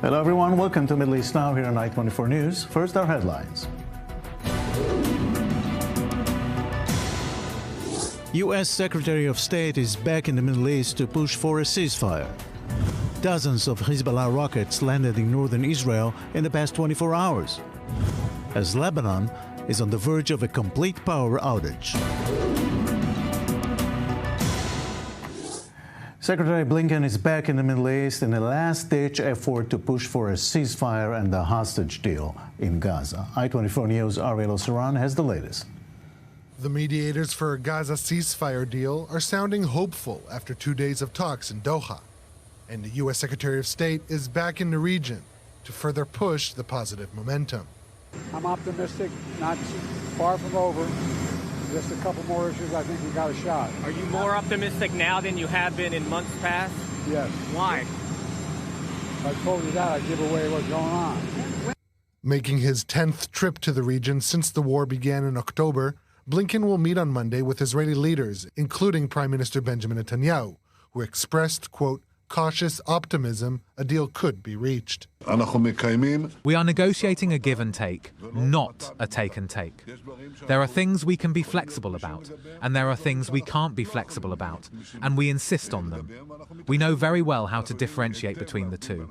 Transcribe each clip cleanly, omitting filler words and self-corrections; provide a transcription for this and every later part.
Hello everyone, welcome to Middle East Now here on I-24 News. First, our headlines. U.S. Secretary of State is back in the Middle East to push for a ceasefire. Dozens of Hezbollah rockets landed in northern Israel in the past 24 hours, as Lebanon is on the verge of a complete power outage. Secretary Blinken is back in the Middle East in a last-ditch effort to push for a ceasefire and a hostage deal in Gaza. I-24 News' Ariel Saran has the latest. The mediators for a Gaza ceasefire deal are sounding hopeful after 2 days of talks in Doha. And the U.S. Secretary of State is back in the region to further push the positive momentum. I'm optimistic, not far from over. Just a couple more issues, I think we got a shot. Are you more optimistic now than you have been in months past? Yes. Why? If I told you that, I'd give away what's going on. Making his 10th trip to the region since the war began in October, Blinken will meet on Monday with Israeli leaders, including Prime Minister Benjamin Netanyahu, who expressed, quote, cautious optimism a deal could be reached. We are negotiating a give and take, not a take and take. There are things we can be flexible about, and there are things we can't be flexible about, and we insist on them. We know very well how to differentiate between the two.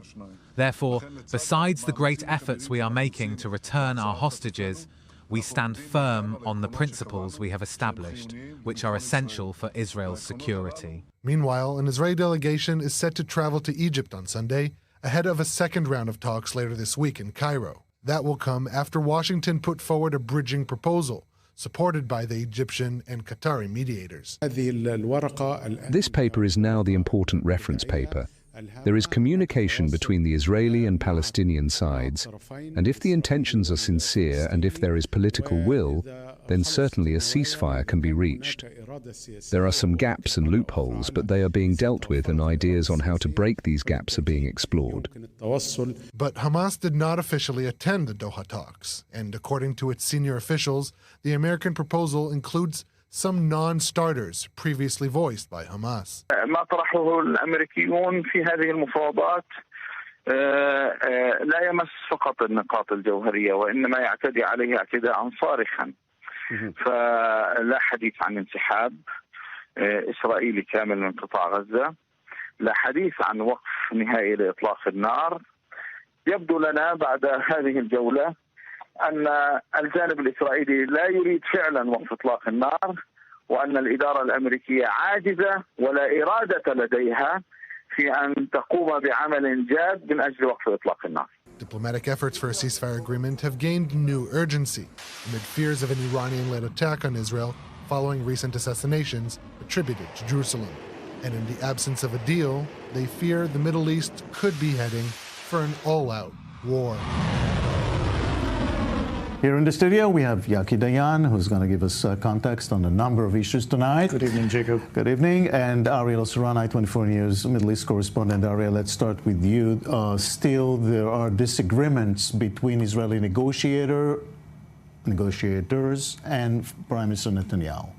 Therefore, besides the great efforts we are making to return our hostages, we stand firm on the principles we have established, which are essential for Israel's security. Meanwhile, an Israeli delegation is set to travel to Egypt on Sunday, ahead of a second round of talks later this week in Cairo. That will come after Washington put forward a bridging proposal, supported by the Egyptian and Qatari mediators. This paper is now the important reference paper. There is communication between the Israeli and Palestinian sides, and if the intentions are sincere and if there is political will, then certainly a ceasefire can be reached. There are some gaps and loopholes, but they are being dealt with, and ideas on how to break these gaps are being explored. But Hamas did not officially attend the Doha talks, and according to its senior officials, the American proposal includes some non-starters previously voiced by Hamas. ما طرحه الأمريكيون في هذه المفاوضات لا يمس فقط النقاط الجوهرية وإنما يعتدي عليه اعتداء صارخا. فلا حديث عن انسحاب إسرائيلي كامل من قطاع غزة، لا حديث عن وقف نهائي لإطلاق النار. يبدو لنا بعد هذه الجولة أن الجانب الإسرائيلي لا يريد فعلا وقف إطلاق النار، وأن الإدارة الأمريكية عاجزة ولا إرادة لديها في أن تقوم بعمل جاد من أجل وقف إطلاق النار. Diplomatic efforts for a ceasefire agreement have gained new urgency amid fears of an Iranian-led attack on Israel following recent assassinations attributed to Jerusalem. And in the absence of a deal, they fear the Middle East could be heading for an all-out war. Here in the studio, we have Yaki Dayan, who's going to give us context on a number of issues tonight. Good evening, Jacob. Good evening. And Ariel Saran, I-24 News Middle East correspondent. Ariel, let's start with you. Still, there are disagreements between Israeli negotiators and Prime Minister Netanyahu.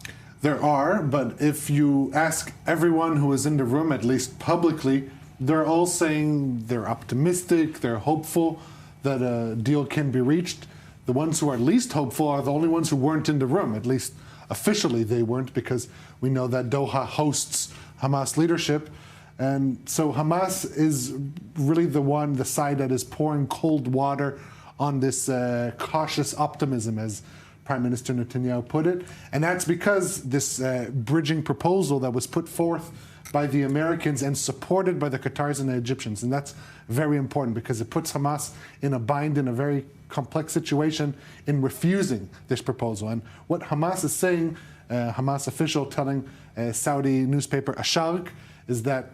There are, but if you ask everyone who is in the room, at least publicly, they're all saying they're optimistic, they're hopeful that a deal can be reached. The ones who are least hopeful are the only ones who weren't in the room. At least officially they weren't, because we know that Doha hosts Hamas leadership. And so Hamas is really the side that is pouring cold water on this cautious optimism, as Prime Minister Netanyahu put it. And that's because this bridging proposal that was put forth by the Americans and supported by the Qataris and the Egyptians. And that's very important because it puts Hamas in a bind, in a very complex situation, in refusing this proposal. And what Hamas is saying, Hamas official telling Saudi newspaper Asharq, is that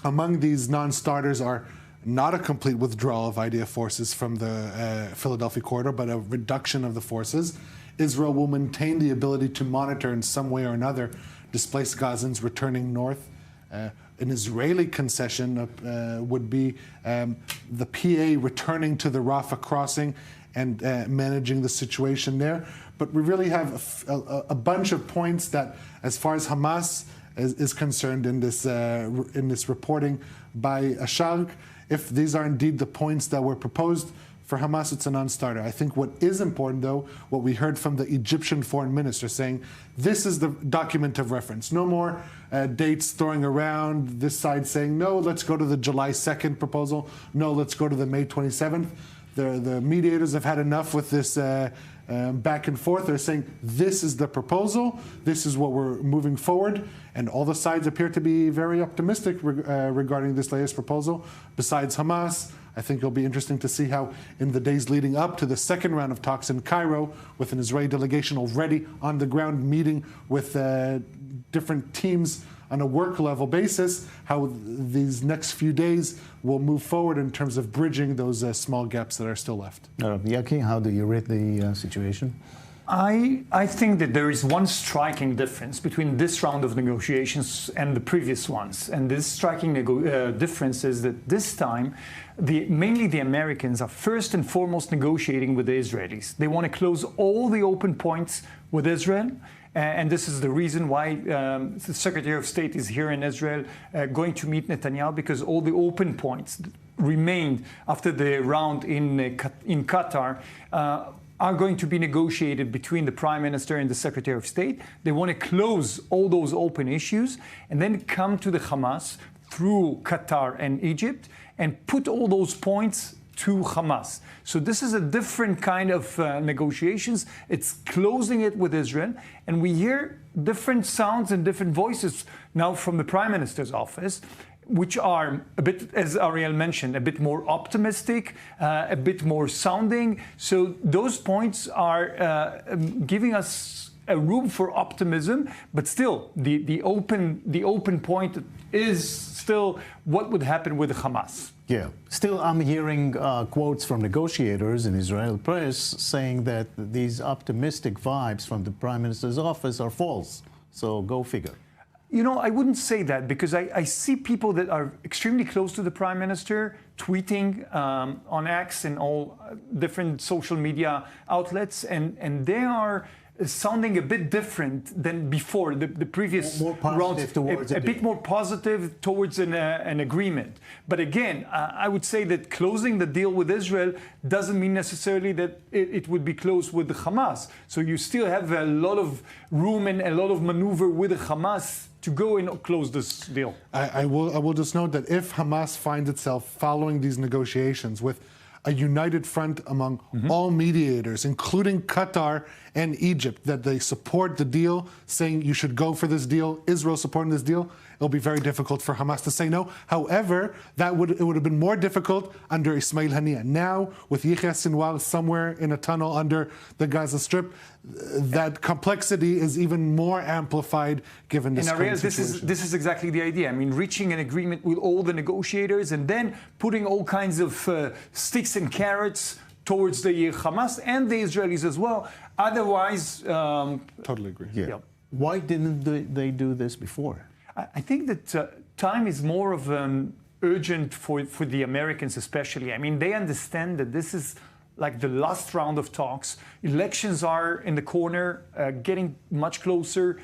among these non-starters are not a complete withdrawal of IDF forces from the Philadelphia corridor, but a reduction of the forces. Israel will maintain the ability to monitor in some way or another displaced Gazans returning north. An Israeli concession would be the PA returning to the Rafah crossing and managing the situation there. But we really have a bunch of points that, as far as Hamas is concerned in this reporting by Ashark. If these are indeed the points that were proposed, for Hamas, it's a non-starter. I think what is important, though, what we heard from the Egyptian foreign minister saying, this is the document of reference. No more dates throwing around, this side saying, no, let's go to the July 2nd proposal. No, let's go to the May 27th. The mediators have had enough with this back and forth. They're saying, this is the proposal. This is what we're moving forward. And all the sides appear to be very optimistic regarding this latest proposal. Besides Hamas, I think it'll be interesting to see how in the days leading up to the second round of talks in Cairo, with an Israeli delegation already on the ground meeting with different teams on a work level basis, how these next few days will move forward in terms of bridging those small gaps that are still left. Yaki, how do you rate the situation? I think that there is one striking difference between this round of negotiations and the previous ones. And this striking difference is that this time, mainly the Americans are first and foremost negotiating with the Israelis. They want to close all the open points with Israel. And this is the reason why the Secretary of State is here in Israel going to meet Netanyahu, because all the open points remained after the round in Qatar are going to be negotiated between the Prime Minister and the Secretary of State. They want to close all those open issues and then come to the Hamas through Qatar and Egypt and put all those points to Hamas. So this is a different kind of negotiations. It's closing it with Israel. And we hear different sounds and different voices now from the Prime Minister's office, which are a bit, as Ariel mentioned, a bit more optimistic, a bit more sounding. So those points are giving us a room for optimism, but still the open point is still what would happen with Hamas. Yeah. Still, I'm hearing quotes from negotiators in Israeli press saying that these optimistic vibes from the Prime Minister's office are false. So go figure. You know, I wouldn't say that, because I see people that are extremely close to the Prime Minister tweeting on X and all different social media outlets, and they are sounding a bit different than before the previous rounds, a bit more positive towards an agreement. But again, I would say that closing the deal with Israel doesn't mean necessarily that it would be closed with the Hamas. So you still have a lot of room and a lot of maneuver with the Hamas to go and close this deal. I will just note that if Hamas finds itself following these negotiations with a united front among all mediators, including Qatar and Egypt, that they support the deal, saying you should go for this deal, Israel supporting this deal, it'll be very difficult for Hamas to say no. However, it would have been more difficult under Ismail Haniyeh. Now, with Yahya Sinwar somewhere in a tunnel under the Gaza Strip, that complexity is even more amplified given this current situation. This is exactly the idea. I mean, reaching an agreement with all the negotiators and then putting all kinds of sticks and carrots towards the Hamas and the Israelis as well. Otherwise... totally agree. Yeah. Why didn't they do this before? I think that time is more of urgent for the Americans especially. I mean, they understand that this is like the last round of talks. Elections are in the corner, getting much closer.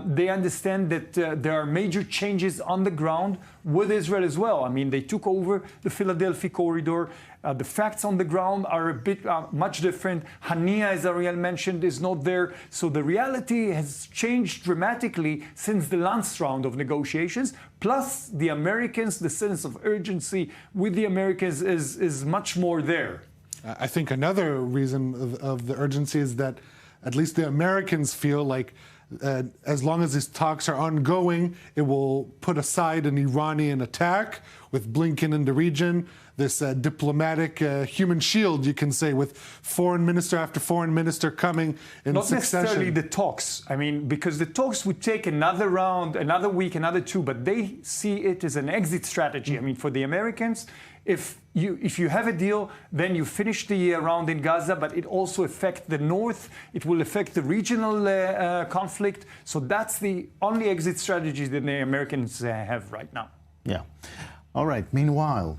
They understand that there are major changes on the ground with Israel as well. I mean, they took over the Philadelphia corridor. The facts on the ground are a bit much different. Haniyeh, as Ariel mentioned, is not there. So the reality has changed dramatically since the last round of negotiations. Plus, the Americans, the sense of urgency with the Americans is much more there. I think another reason of the urgency is that at least the Americans feel like as long as these talks are ongoing, it will put aside an Iranian attack with Blinken in the region, this diplomatic human shield, you can say, with foreign minister after foreign minister coming in Not succession. Necessarily the talks. I mean, because the talks would take another round, another week, another two, but they see it as an exit strategy. I mean, for the Americans, if you have a deal, then you finish the round in Gaza, but it also affects the north. It will affect the regional conflict. So that's the only exit strategy that the Americans have right now. Yeah. All right. Meanwhile,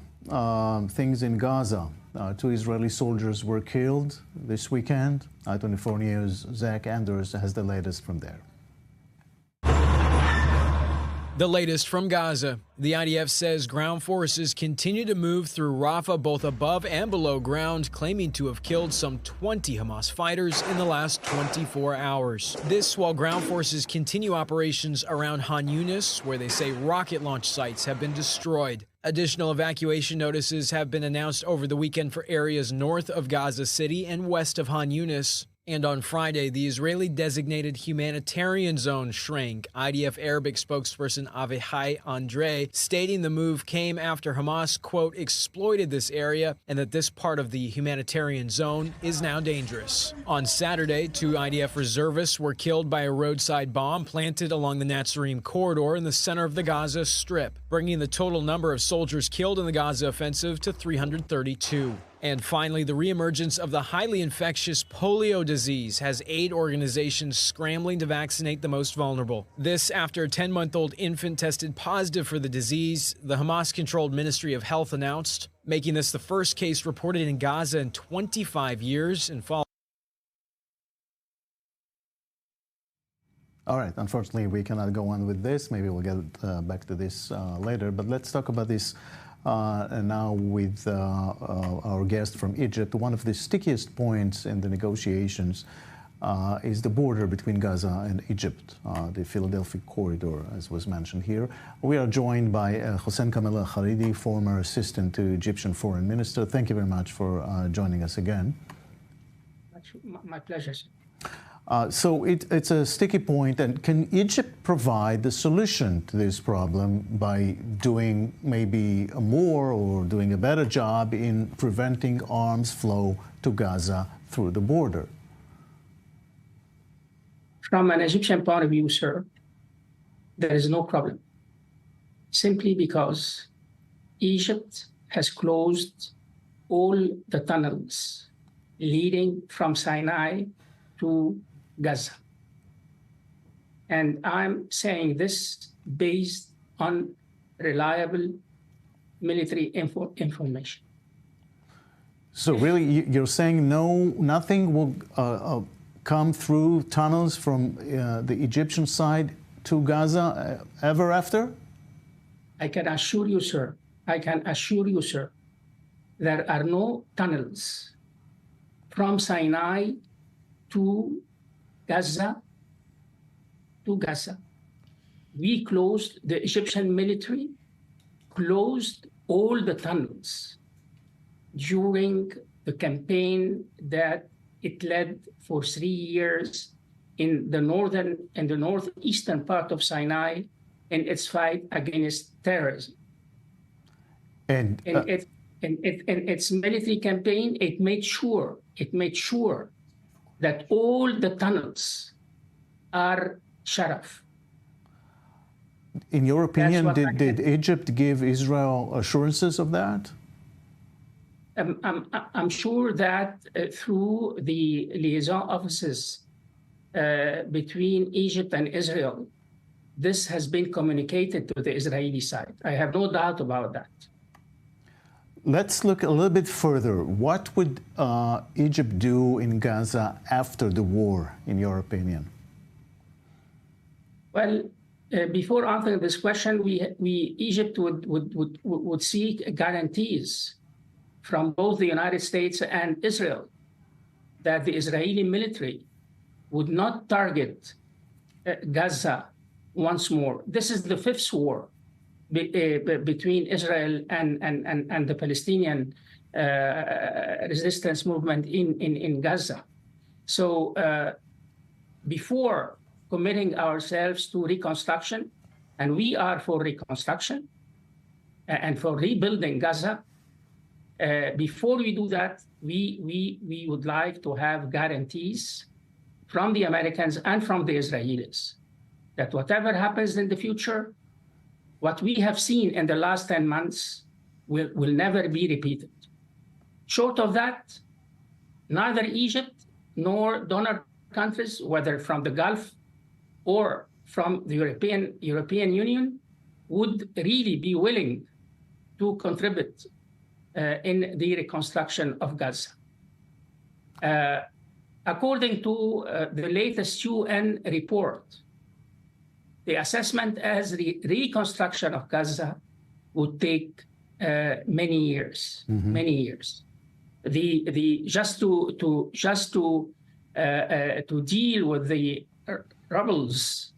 things in Gaza. 2 Israeli soldiers were killed this weekend. I-24 News' Zach Anders has the latest from there. The latest from Gaza. The IDF says ground forces continue to move through Rafah both above and below ground, claiming to have killed some 20 Hamas fighters in the last 24 hours. This while ground forces continue operations around Han Yunis, where they say rocket launch sites have been destroyed. Additional evacuation notices have been announced over the weekend for areas north of Gaza City and west of Han Yunis. And on Friday, the Israeli-designated humanitarian zone shrank, IDF Arabic spokesperson Avichai Andre stating the move came after Hamas, quote, exploited this area and that this part of the humanitarian zone is now dangerous. On Saturday, 2 IDF reservists were killed by a roadside bomb planted along the Netzarim corridor in the center of the Gaza Strip, bringing the total number of soldiers killed in the Gaza offensive to 332. And finally, the reemergence of the highly infectious polio disease has aid organizations scrambling to vaccinate the most vulnerable. This after a 10-month-old infant tested positive for the disease, the Hamas-controlled Ministry of Health announced, making this the first case reported in Gaza in 25 years and following. All right, unfortunately, we cannot go on with this. Maybe we'll get back to this later, but let's talk about this now with our guest from Egypt. One of the stickiest points in the negotiations is the border between Gaza and Egypt, the Philadelphia corridor, as was mentioned here. We are joined by Hossein Kamel al-Kharidi, former assistant to Egyptian foreign minister. Thank you very much for joining us again. My pleasure. So it's a sticky point, and can Egypt provide the solution to this problem by doing maybe more or doing a better job in preventing arms flow to Gaza through the border? From an Egyptian point of view, sir, there is no problem. Simply because Egypt has closed all the tunnels leading from Sinai to Gaza. And I'm saying this based on reliable military information. So really, you're saying nothing will come through tunnels from the Egyptian side to Gaza ever after? I can assure you, sir, there are no tunnels from Sinai to Gaza. We closed, the Egyptian military closed all the tunnels during the campaign that it led for 3 years in the northeastern part of Sinai in its fight against terrorism. And its military campaign, it made sure that all the tunnels are shut off. In your opinion, did Egypt give Israel assurances of that? I'm sure that through the liaison offices between Egypt and Israel, this has been communicated to the Israeli side. I have no doubt about that. Let's look a little bit further. What would Egypt do in Gaza after the war, in your opinion? Well, before answering this question, Egypt would seek guarantees from both the United States and Israel that the Israeli military would not target Gaza once more. This is the 5th war between Israel and the Palestinian resistance movement in Gaza. So before committing ourselves to reconstruction, and we are for reconstruction and for rebuilding Gaza, before we do that, we would like to have guarantees from the Americans and from the Israelis that whatever happens in the future, what we have seen in the last 10 months will never be repeated. Short of that, neither Egypt nor donor countries, whether from the Gulf or from the European Union, would really be willing to contribute in the reconstruction of Gaza. According to the latest UN report, the assessment as the reconstruction of Gaza would take many years, many years. Just to deal with the rebels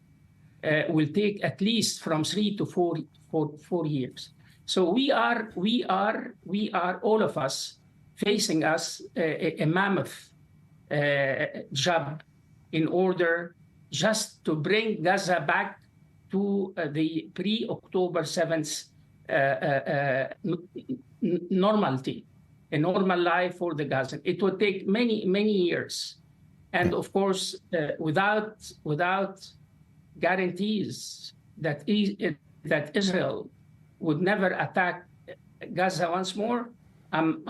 will take at least from 3 to 4 years. So we are all of us facing a mammoth job in order just to bring Gaza back to the pre-October 7th normality, a normal life for the Gazan. It would take many, many years. And of course, without guarantees that Israel would never attack Gaza once more, I'm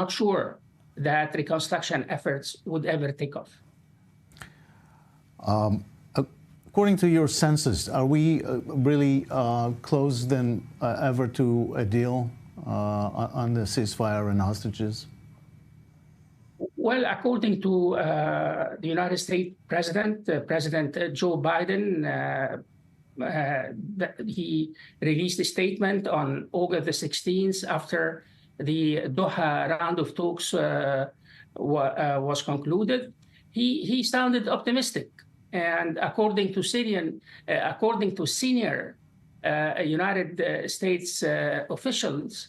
not sure that reconstruction efforts would ever take off. According to your census, are we really close than ever to a deal on the ceasefire and hostages? Well, according to the United States President, President Joe Biden, he released a statement on August the 16th after the Doha round of talks was concluded. He sounded optimistic. And according to senior United States officials,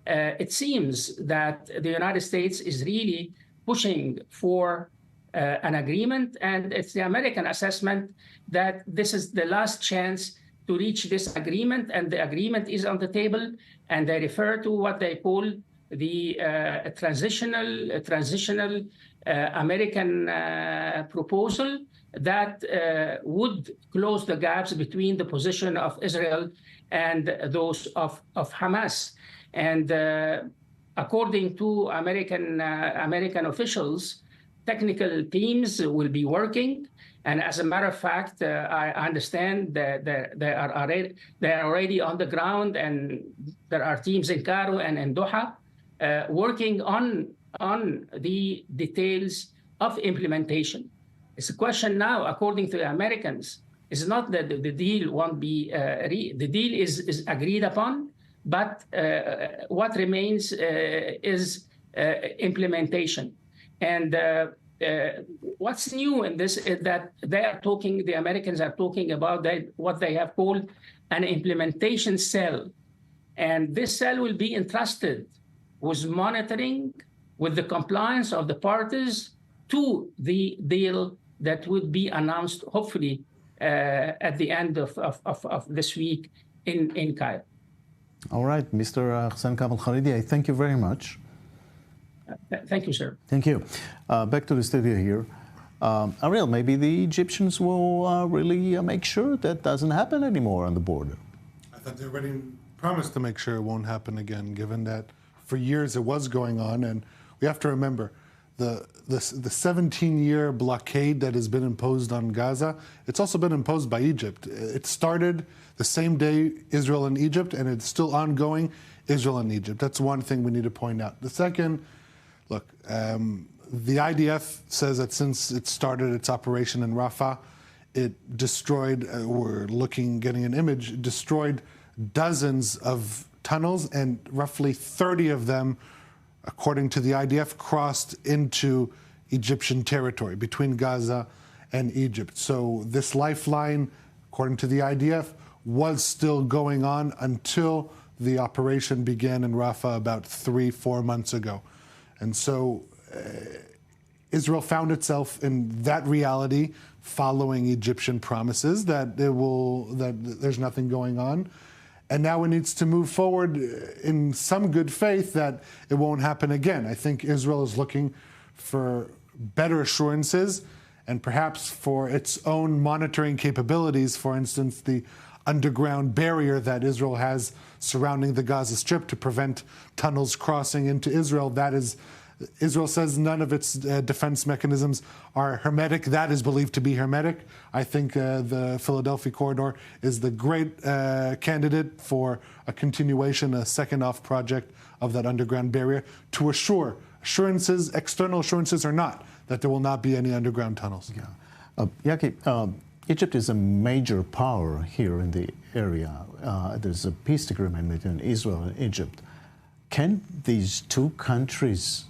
it seems that the United States is really pushing for an agreement, and it's the American assessment that this is the last chance to reach this agreement, and the agreement is on the table, and they refer to what they call the transitional American proposal that would close the gaps between the position of Israel and those of Hamas. And according to American officials, technical teams will be working. And as a matter of fact, I understand that they are already on the ground, and there are teams in Cairo and in Doha working on the details of implementation. It's a question now, according to the Americans, it's not that the deal won't be, the deal is agreed upon, but what remains is implementation. And what's new in this is that the Americans are talking about what they have called an implementation cell. And this cell will be entrusted with monitoring, with the compliance of the parties to the deal that would be announced, hopefully, at the end of this week in Cairo. All right, Mr. Hassan Kamal Khalidi, I thank you very much. Thank you, sir. Thank you. Back to the studio here. Ariel, maybe the Egyptians will really make sure that doesn't happen anymore on the border. I thought they already promised to make sure it won't happen again, given that for years it was going on. And we have to remember, the 17-year blockade that has been imposed on Gaza, it's also been imposed by Egypt. It started the same day Israel and Egypt, and it's still ongoing, Israel and Egypt. That's one thing we need to point out. The second, look, the IDF says that since it started its operation in Rafah, it destroyed, getting an image, it destroyed dozens of tunnels, and roughly 30 of them, according to the IDF, crossed into Egyptian territory between Gaza and Egypt. So this lifeline, according to the IDF, was still going on until the operation began in Rafah about 3-4 months ago. And so Israel found itself in that reality following Egyptian promises that there's nothing going on. And now it needs to move forward in some good faith that it won't happen again. I think Israel is looking for better assurances and perhaps for its own monitoring capabilities. For instance, the underground barrier that Israel has surrounding the Gaza Strip to prevent tunnels crossing into Israel. Israel says none of its defense mechanisms are hermetic. That is believed to be hermetic. I think the Philadelphia corridor is the great candidate for a continuation, a second-off project of that underground barrier to assure assurances, external assurances or not, that there will not be any underground tunnels. Yeah. Yaki, Egypt is a major power here in the area. There's a peace agreement between Israel and Egypt. Can these two countries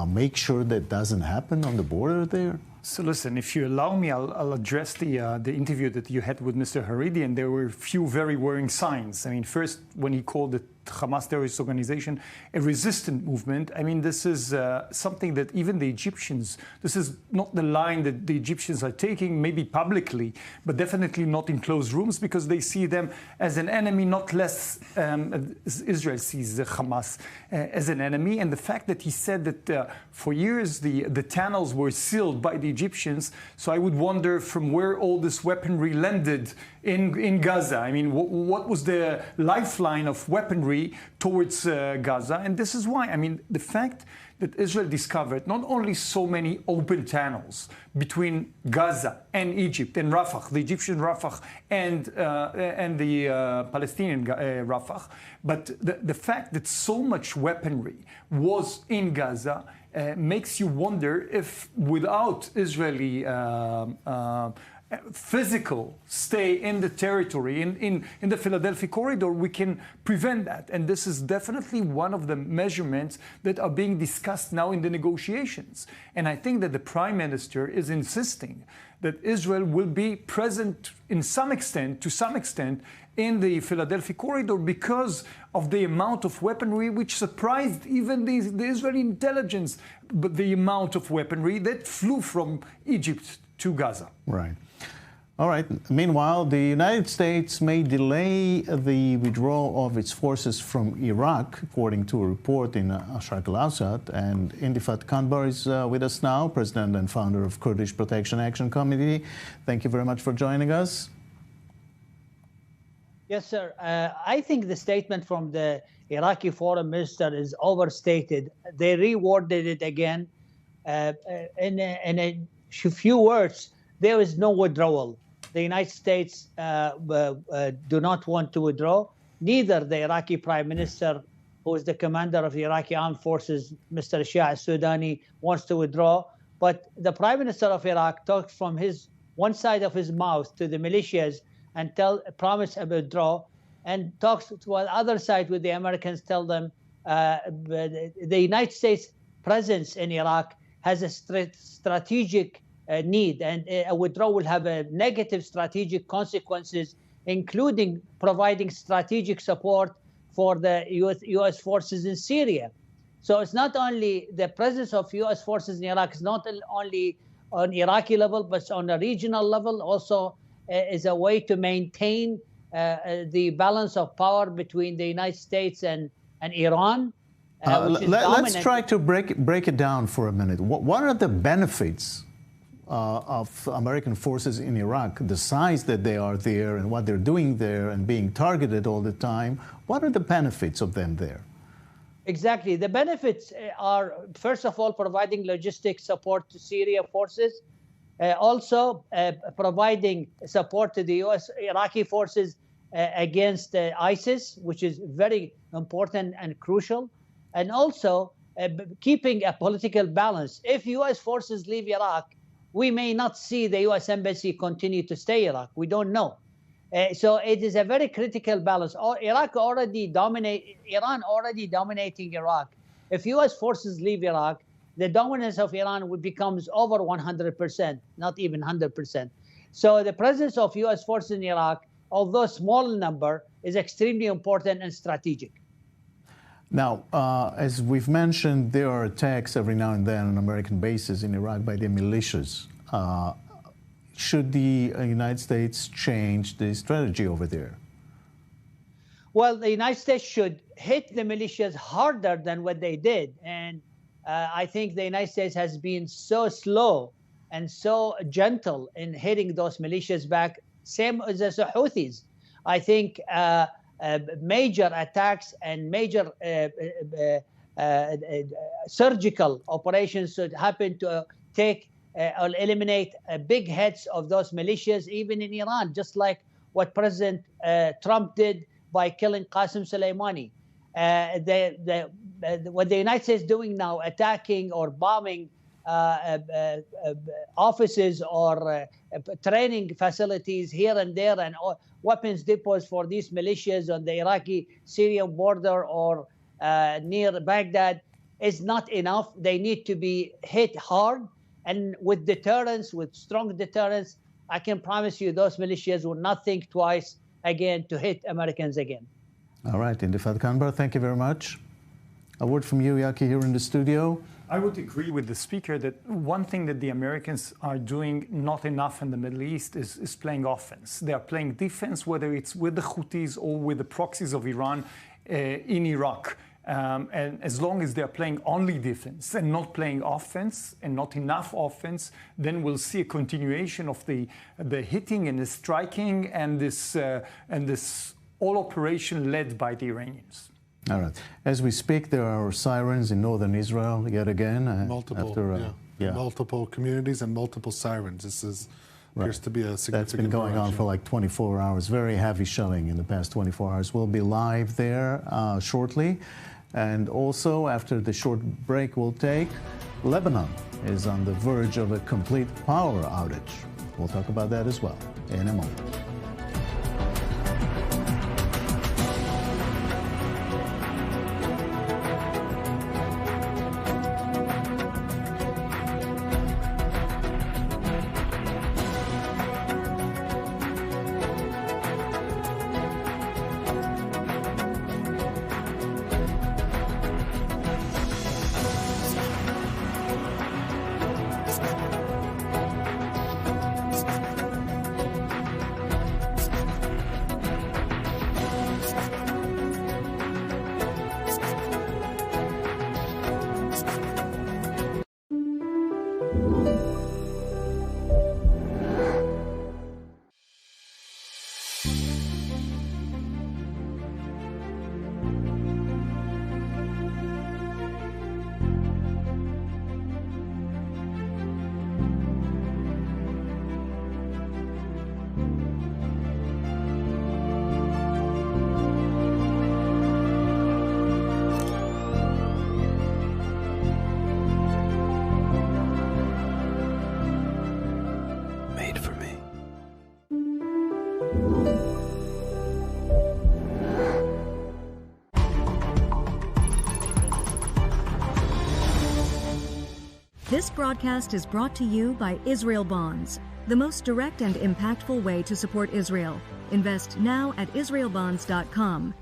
make sure that doesn't happen on the border there? So listen, if you allow me, I'll address the interview that you had with Mr. Hariri, and there were a few very worrying signs. I mean, first, when he called the Hamas terrorist organization a resistant movement, I mean, this is something that even the Egyptians, this is not the line that the Egyptians are taking, maybe publicly, but definitely not in closed rooms, because they see them as an enemy, not less as Israel sees the Hamas as an enemy. And the fact that he said that for years the tunnels were sealed by the Egyptians, so I would wonder from where all this weaponry landed in Gaza. I mean, what was the lifeline of weaponry towards Gaza? And this is why, I mean, the fact that Israel discovered not only so many open tunnels between Gaza and Egypt and Rafah, the Egyptian Rafah and the Palestinian Rafah, but the fact that so much weaponry was in Gaza makes you wonder if without Israeli physical stay in the territory, in the Philadelphia corridor, we can prevent that. And this is definitely one of the measurements that are being discussed now in the negotiations. And I think that the Prime Minister is insisting that Israel will be present to some extent, in the Philadelphia corridor because of the amount of weaponry which surprised even the Israeli intelligence, but the amount of weaponry that flew from Egypt to Gaza. Right. All right. Meanwhile, the United States may delay the withdrawal of its forces from Iraq, according to a report in Sharq al-Awsat. And Indifat Kanbar is with us now, President and founder of Kurdish Protection Action Committee. Thank you very much for joining us. Yes, sir. I think the statement from the Iraqi foreign minister is overstated. They reworded it again. In a few words, there is no withdrawal. The United States do not want to withdraw. Neither the Iraqi Prime Minister, who is the commander of the Iraqi Armed Forces, Mr. Shah al-Sudani, wants to withdraw. But the Prime Minister of Iraq talks from one side of his mouth to the militias and promise a withdrawal, and talks to the other side with the Americans, tell them the United States presence in Iraq has a strategic need, and a withdrawal will have a negative strategic consequences, including providing strategic support for the U.S. forces in Syria. So it's not only the presence of U.S. forces in Iraq is not only on Iraqi level, but on a regional level also is a way to maintain the balance of power between the United States and Iran. Let's try to break it down for a minute. What are the benefits of American forces in Iraq, the size that they are there and what they're doing there and being targeted all the time? What are the benefits of them there? Exactly. The benefits are, first of all, providing logistic support to Syria forces, also providing support to the U.S. Iraqi forces against ISIS, which is very important and crucial, and also keeping a political balance. If U.S. forces leave Iraq, we may not see the U.S. embassy continue to stay in Iraq. We don't know. So it is a very critical balance. Iran already dominating Iraq. If U.S. forces leave Iraq, the dominance of Iran becomes over 100%, not even 100%. So the presence of U.S. forces in Iraq, although small number, is extremely important and strategic. Now, as we've mentioned, there are attacks every now and then on American bases in Iraq by the militias. Should the United States change the strategy over there? Well, the United States should hit the militias harder than what they did. And I think the United States has been so slow and so gentle in hitting those militias back, same as the Houthis. I think major attacks and major surgical operations should happen to take or eliminate big heads of those militias, even in Iran, just like what President Trump did by killing Qasem Soleimani. What the United States is doing now, attacking or bombing offices or training facilities here and there, and weapons depots for these militias on the Iraqi-Syrian border or near Baghdad is not enough. They need to be hit hard, and with deterrence, with strong deterrence, I can promise you those militias will not think twice again to hit Americans again. All right, Intifad Kanbar, thank you very much. A word from you, Yaki, here in the studio. I would agree with the speaker that one thing that the Americans are doing not enough in the Middle East is playing offense. They are playing defense, whether it's with the Houthis or with the proxies of Iran in Iraq. And as long as they're playing only defense and not playing offense and not enough offense, then we'll see a continuation of the hitting and the striking and this all operation led by the Iranians. All right. As we speak, there are sirens in northern Israel yet again. Multiple communities and multiple sirens. This appears to be a significant. That's been going on for like 24 hours. Very heavy shelling in the past 24 hours. We'll be live there shortly. And also, after the short break we'll take, Lebanon is on the verge of a complete power outage. We'll talk about that as well in a moment. This broadcast is brought to you by Israel Bonds, the most direct and impactful way to support Israel. Invest now at israelbonds.com.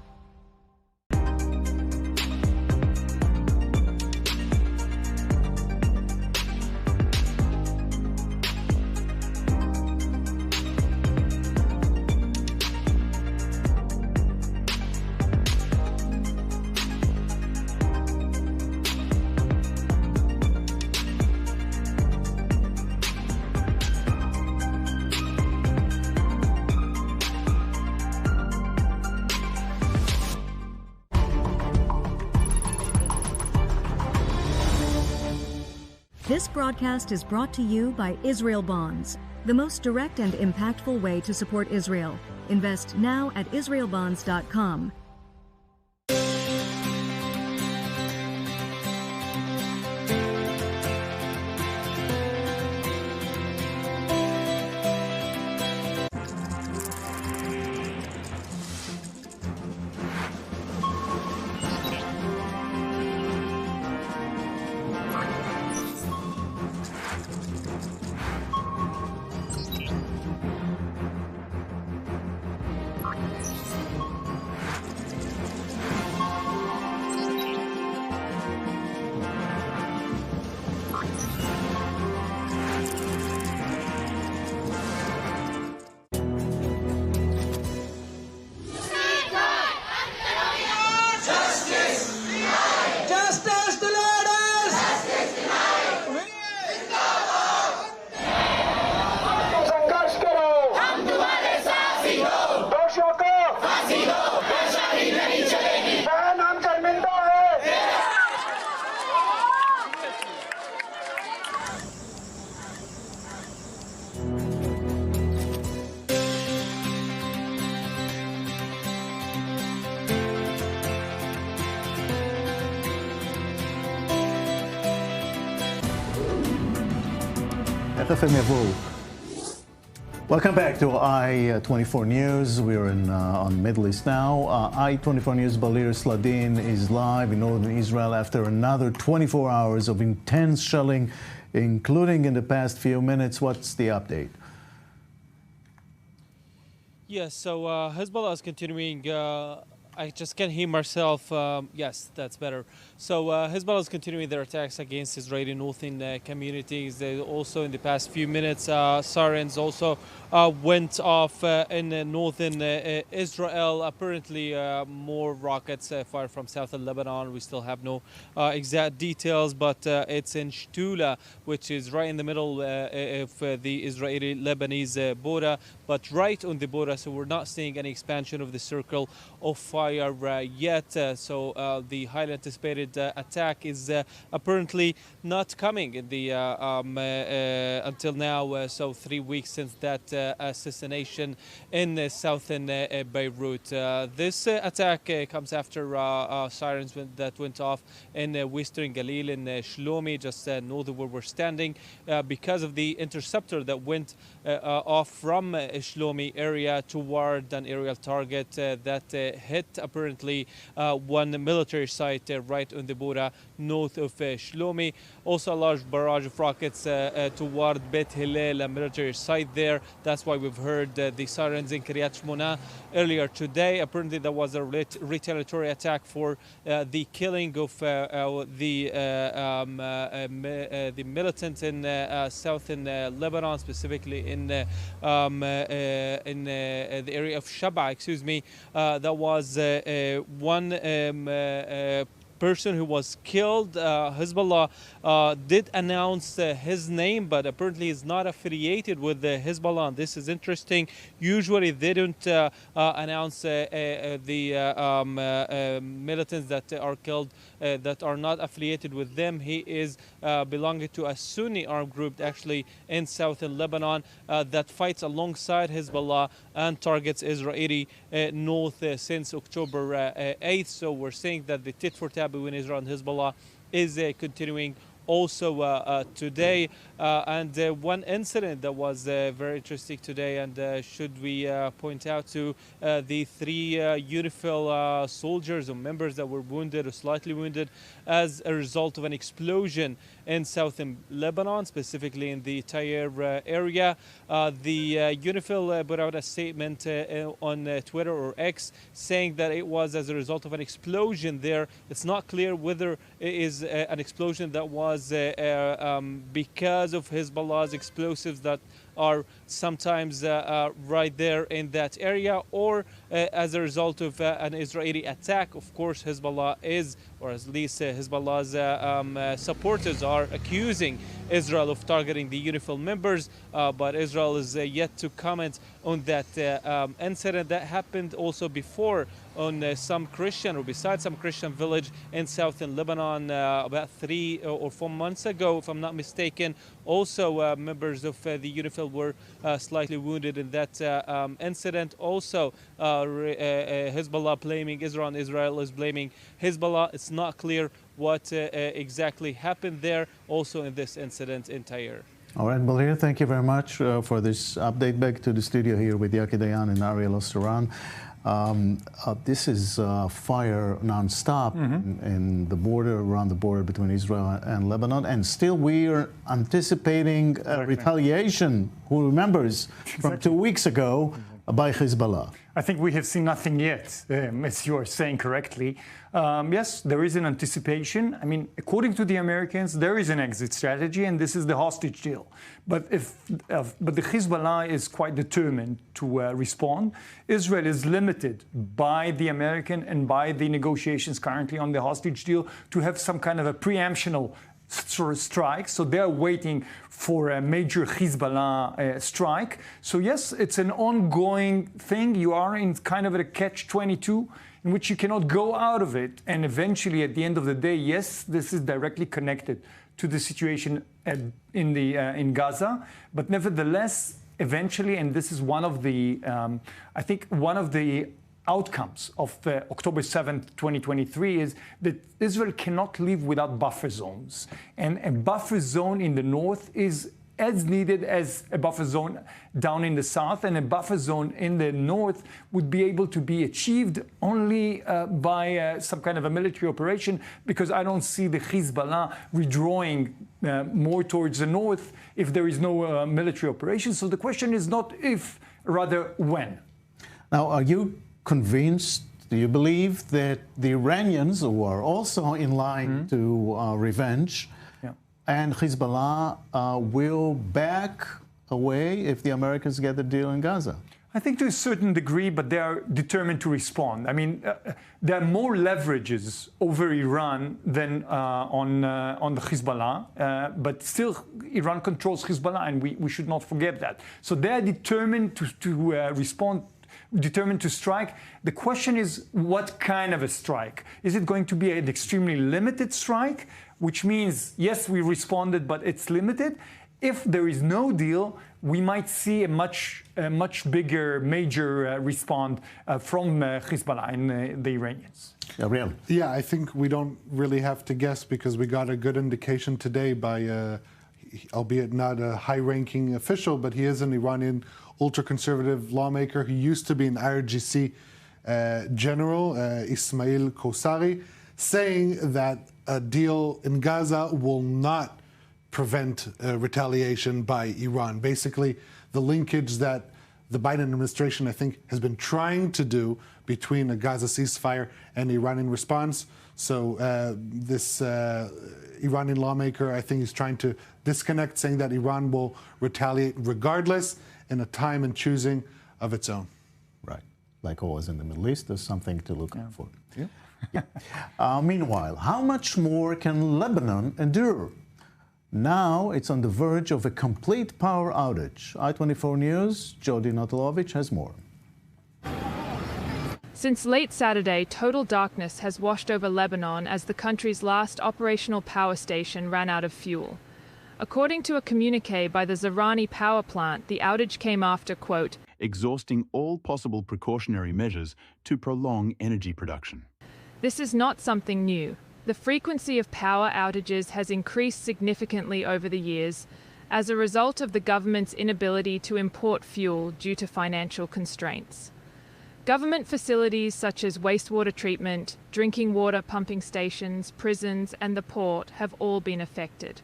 This broadcast is brought to you by Israel Bonds, the most direct and impactful way to support Israel. Invest now at israelbonds.com. תכף הם יבואו. Welcome back to I-24 News. We're on Middle East now. I-24 News' Balir Sladin is live in northern Israel after another 24 hours of intense shelling, including in the past few minutes. What's the update? Yes, so Hezbollah is continuing. I just can't hear myself. Yes, that's better. So Hezbollah is continuing their attacks against Israeli northern communities. They also, in the past few minutes, sirens also went off in northern Israel. Apparently, more rockets fired from southern Lebanon. We still have no exact details, but it's in Shtula, which is right in the middle of the Israeli-Lebanese border, but right on the border. So we're not seeing any expansion of the circle of fire yet. So the highly anticipated attack is apparently not coming in the until now. So 3 weeks since that assassination in southern Beirut. This attack comes after sirens that went off in western Galil in Shlomi, just north of where we're standing, because of the interceptor that went off from Shlomi area toward an aerial target that hit apparently one military site right on the border north of Shlomi. Also a large barrage of rockets toward Bet Hillel, a military site there. That's why we've heard the sirens in Kiryat Shmona earlier today. Apparently there was a retaliatory attack for the killing of the militants in southern Lebanon, specifically in the area of Shaba, excuse me. That was one person who was killed. Hezbollah did announce his name, but apparently is not affiliated with Hezbollah. And this is interesting. Usually they don't announce the militants that are killed that are not affiliated with them. He is belonging to a Sunni armed group actually in southern Lebanon that fights alongside Hezbollah and targets Israeli north since October 8th. So we're saying that the tit-for-tat between Israel and Hezbollah is continuing also today. And one incident that was very interesting today, and should we point out to the 3 UNIFIL soldiers or members that were wounded or slightly wounded as a result of an explosion in southern Lebanon, specifically in the Tyre area. The UNIFIL put out a statement on Twitter or X saying that it was as a result of an explosion there. It's not clear whether it is an explosion that was because of Hezbollah's explosives that are sometimes right there in that area, or as a result of an Israeli attack. Of course, Hezbollah is, or at least Hezbollah's supporters are accusing Israel of targeting the UNIFIL members, but Israel is yet to comment on that incident that happened also before on some Christian, or besides some Christian village in southern Lebanon about 3 or 4 months ago, if I'm not mistaken. Also members of the UNIFIL were slightly wounded in that incident. Also Hezbollah blaming Israel, and Israel is blaming Hezbollah. It's not clear what exactly happened there also in this incident in Tyre. All right, Balir, thank you very much for this update. Back to the studio here with Yaki Dayan and Ariel Osteran. This is fire non-stop in the border, around the border between Israel and Lebanon, and still we are anticipating retaliation. Who remembers from 2 weeks ago by Hezbollah? I think we have seen nothing yet, as you are saying correctly. Yes, there is an anticipation. I mean, according to the Americans, there is an exit strategy, and this is the hostage deal. But the Hezbollah is quite determined to respond. Israel is limited by the American and by the negotiations currently on the hostage deal to have some kind of a preemptional strike. So they're waiting for a major Hezbollah strike. So yes, it's an ongoing thing. You are in kind of a catch-22 in which you cannot go out of it. And eventually, at the end of the day, yes, this is directly connected to the situation in Gaza. But nevertheless, eventually, and this is one of the, I think one of the outcomes of October 7th, 2023 is that Israel cannot live without buffer zones. And a buffer zone in the north is as needed as a buffer zone down in the south, and a buffer zone in the north would be able to be achieved only by some kind of a military operation, because I don't see the Hezbollah withdrawing more towards the north if there is no military operation. So the question is not if, rather when. Now, are you convinced, do you believe that the Iranians, who are also in line to revenge, and Hezbollah will back away if the Americans get the deal in Gaza? I think to a certain degree, but they are determined to respond. I mean, there are more leverages over Iran than on the Hezbollah, but still Iran controls Hezbollah, and we should not forget that. So they are determined to respond, determined to strike. The question is, what kind of a strike? Is it going to be an extremely limited strike, which means, yes, we responded, but it's limited? If there is no deal, we might see a much bigger, major response from Hezbollah and the Iranians. Ariel? Yeah, I think we don't really have to guess, because we got a good indication today by, albeit not a high-ranking official, but he is an Iranian ultra-conservative lawmaker. He used to be an IRGC general, Ismail Kosari, saying that a deal in Gaza will not prevent retaliation by Iran. Basically, the linkage that the Biden administration, I think, has been trying to do between a Gaza ceasefire and the Iranian response. So this Iranian lawmaker, I think, is trying to disconnect, saying that Iran will retaliate regardless in a time and choosing of its own. Right. Like always in the Middle East, there's something to look out for. Yeah. Meanwhile, how much more can Lebanon endure? Now it's on the verge of a complete power outage. I-24 News' Jody Notilovich has more. Since late Saturday, total darkness has washed over Lebanon as the country's last operational power station ran out of fuel. According to a communiqué by the Zahrani power plant, the outage came after, quote, exhausting all possible precautionary measures to prolong energy production. This is not something new. The frequency of power outages has increased significantly over the years as a result of the government's inability to import fuel due to financial constraints. Government facilities such as wastewater treatment, drinking water pumping stations, prisons, and the port have all been affected.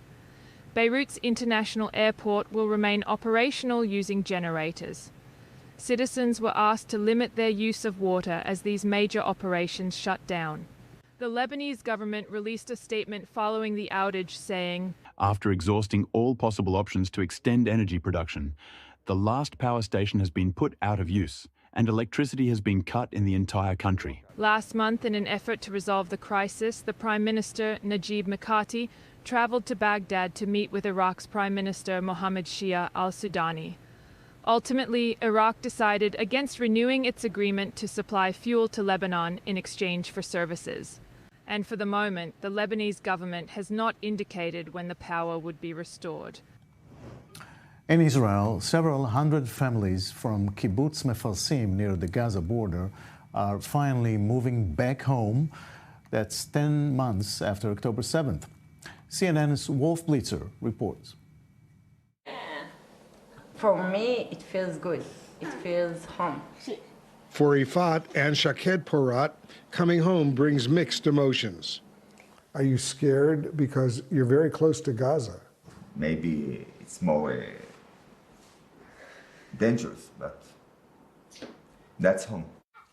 Beirut's international airport will remain operational using generators. Citizens were asked to limit their use of water as these major operations shut down. The Lebanese government released a statement following the outage saying, after exhausting all possible options to extend energy production, the last power station has been put out of use and electricity has been cut in the entire country. Last month, in an effort to resolve the crisis, the Prime Minister, Najib Mikati, traveled to Baghdad to meet with Iraq's Prime Minister Mohammed Shia al-Sudani. Ultimately, Iraq decided against renewing its agreement to supply fuel to Lebanon in exchange for services. And for the moment, the Lebanese government has not indicated when the power would be restored. In Israel, several hundred families from Kibbutz Mefarsim near the Gaza border are finally moving back home. That's 10 months after October 7th. CNN's Wolf Blitzer reports. For me, it feels good. It feels home. For Ifat and Shaked Porat, coming home brings mixed emotions. Are you scared because you're very close to Gaza? Maybe it's more dangerous, but that's home.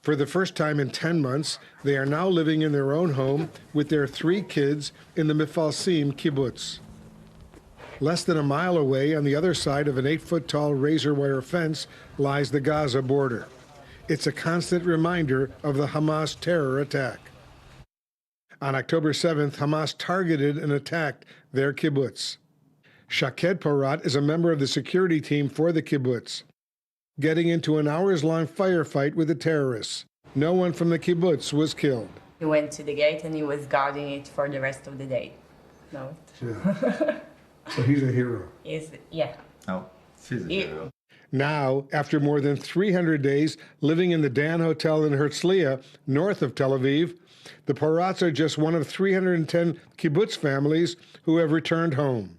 For the first time in 10 months, they are now living in their own home with their 3 kids in the Mefalsim kibbutz. Less than a mile away, on the other side of an 8-foot-tall razor wire fence, lies the Gaza border. It's a constant reminder of the Hamas terror attack. On October 7th, Hamas targeted and attacked their kibbutz. Shaked Porat is a member of the security team for the kibbutz, getting into an hours-long firefight with the terrorists. No one from the kibbutz was killed. He went to the gate and he was guarding it for the rest of the day. No. Yeah. So he's a hero. Yeah. Oh, he's a hero. Now, after more than 300 days living in the Dan Hotel in Herzliya, north of Tel Aviv, the Porats are just one of 310 kibbutz families who have returned home.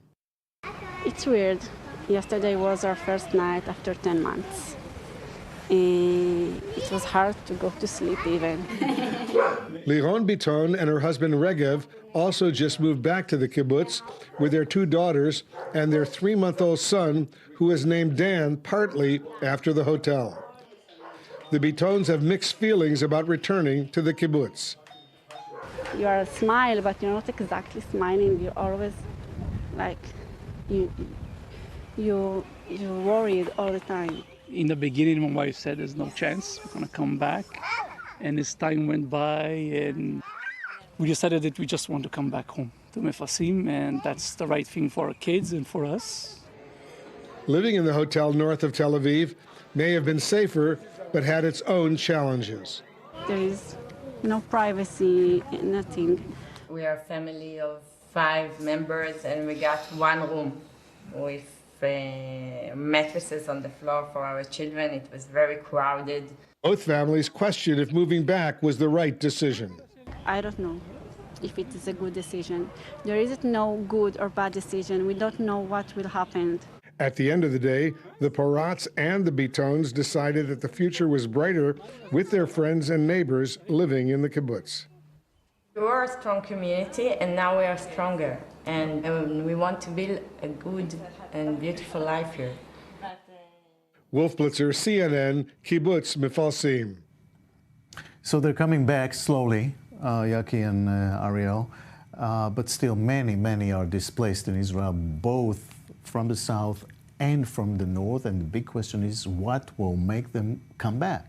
It's weird. Yesterday was our first night after 10 months. It was hard to go to sleep even. Liron Biton and her husband Regev also just moved back to the kibbutz with their 2 daughters and their 3-month-old son, who is named Dan partly after the hotel. The Bitons have mixed feelings about returning to the kibbutz. You are smile, but you're not exactly smiling. You're always like you're worried all the time. In the beginning, my wife said there's no chance we're going to come back. And as time went by, and we decided that we just want to come back home to Mefasim, and that's the right thing for our kids and for us. Living in the hotel north of Tel Aviv may have been safer, but had its own challenges. There is no privacy, nothing. We are a family of 5 members, and we got 1 room with mattresses on the floor for our children. It was very crowded. Both families question if moving back was the right decision. I don't know if it is a good decision. There isn't no good or bad decision. We don't know what will happen. At the end of the day, the Porats and the Bitons decided that the future was brighter with their friends and neighbors living in the kibbutz. We were a strong community, and now we are stronger. And we want to build a good and beautiful life here. Wolf Blitzer, CNN, Kibbutz Mefalsim. So they're coming back slowly, Yaki and Ariel, but still many are displaced in Israel, both from the south and from the north. And the big question is, what will make them come back?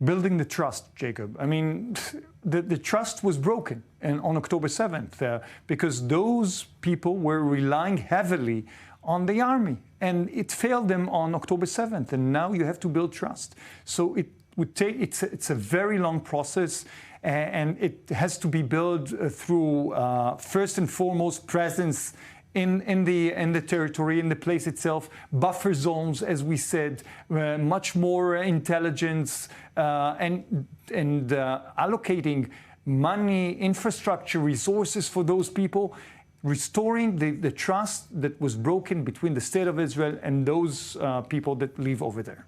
Building the trust, Jacob. I mean, the trust was broken on October 7th because those people were relying heavily on the army, and it failed them on October 7th, and now you have to build trust. So it would take, it's a very long process, and it has to be built through, first and foremost, presence in the territory, in the place itself, buffer zones, as we said, much more intelligence, and allocating money, infrastructure, resources for those people, restoring the trust that was broken between the state of Israel and those people that live over there.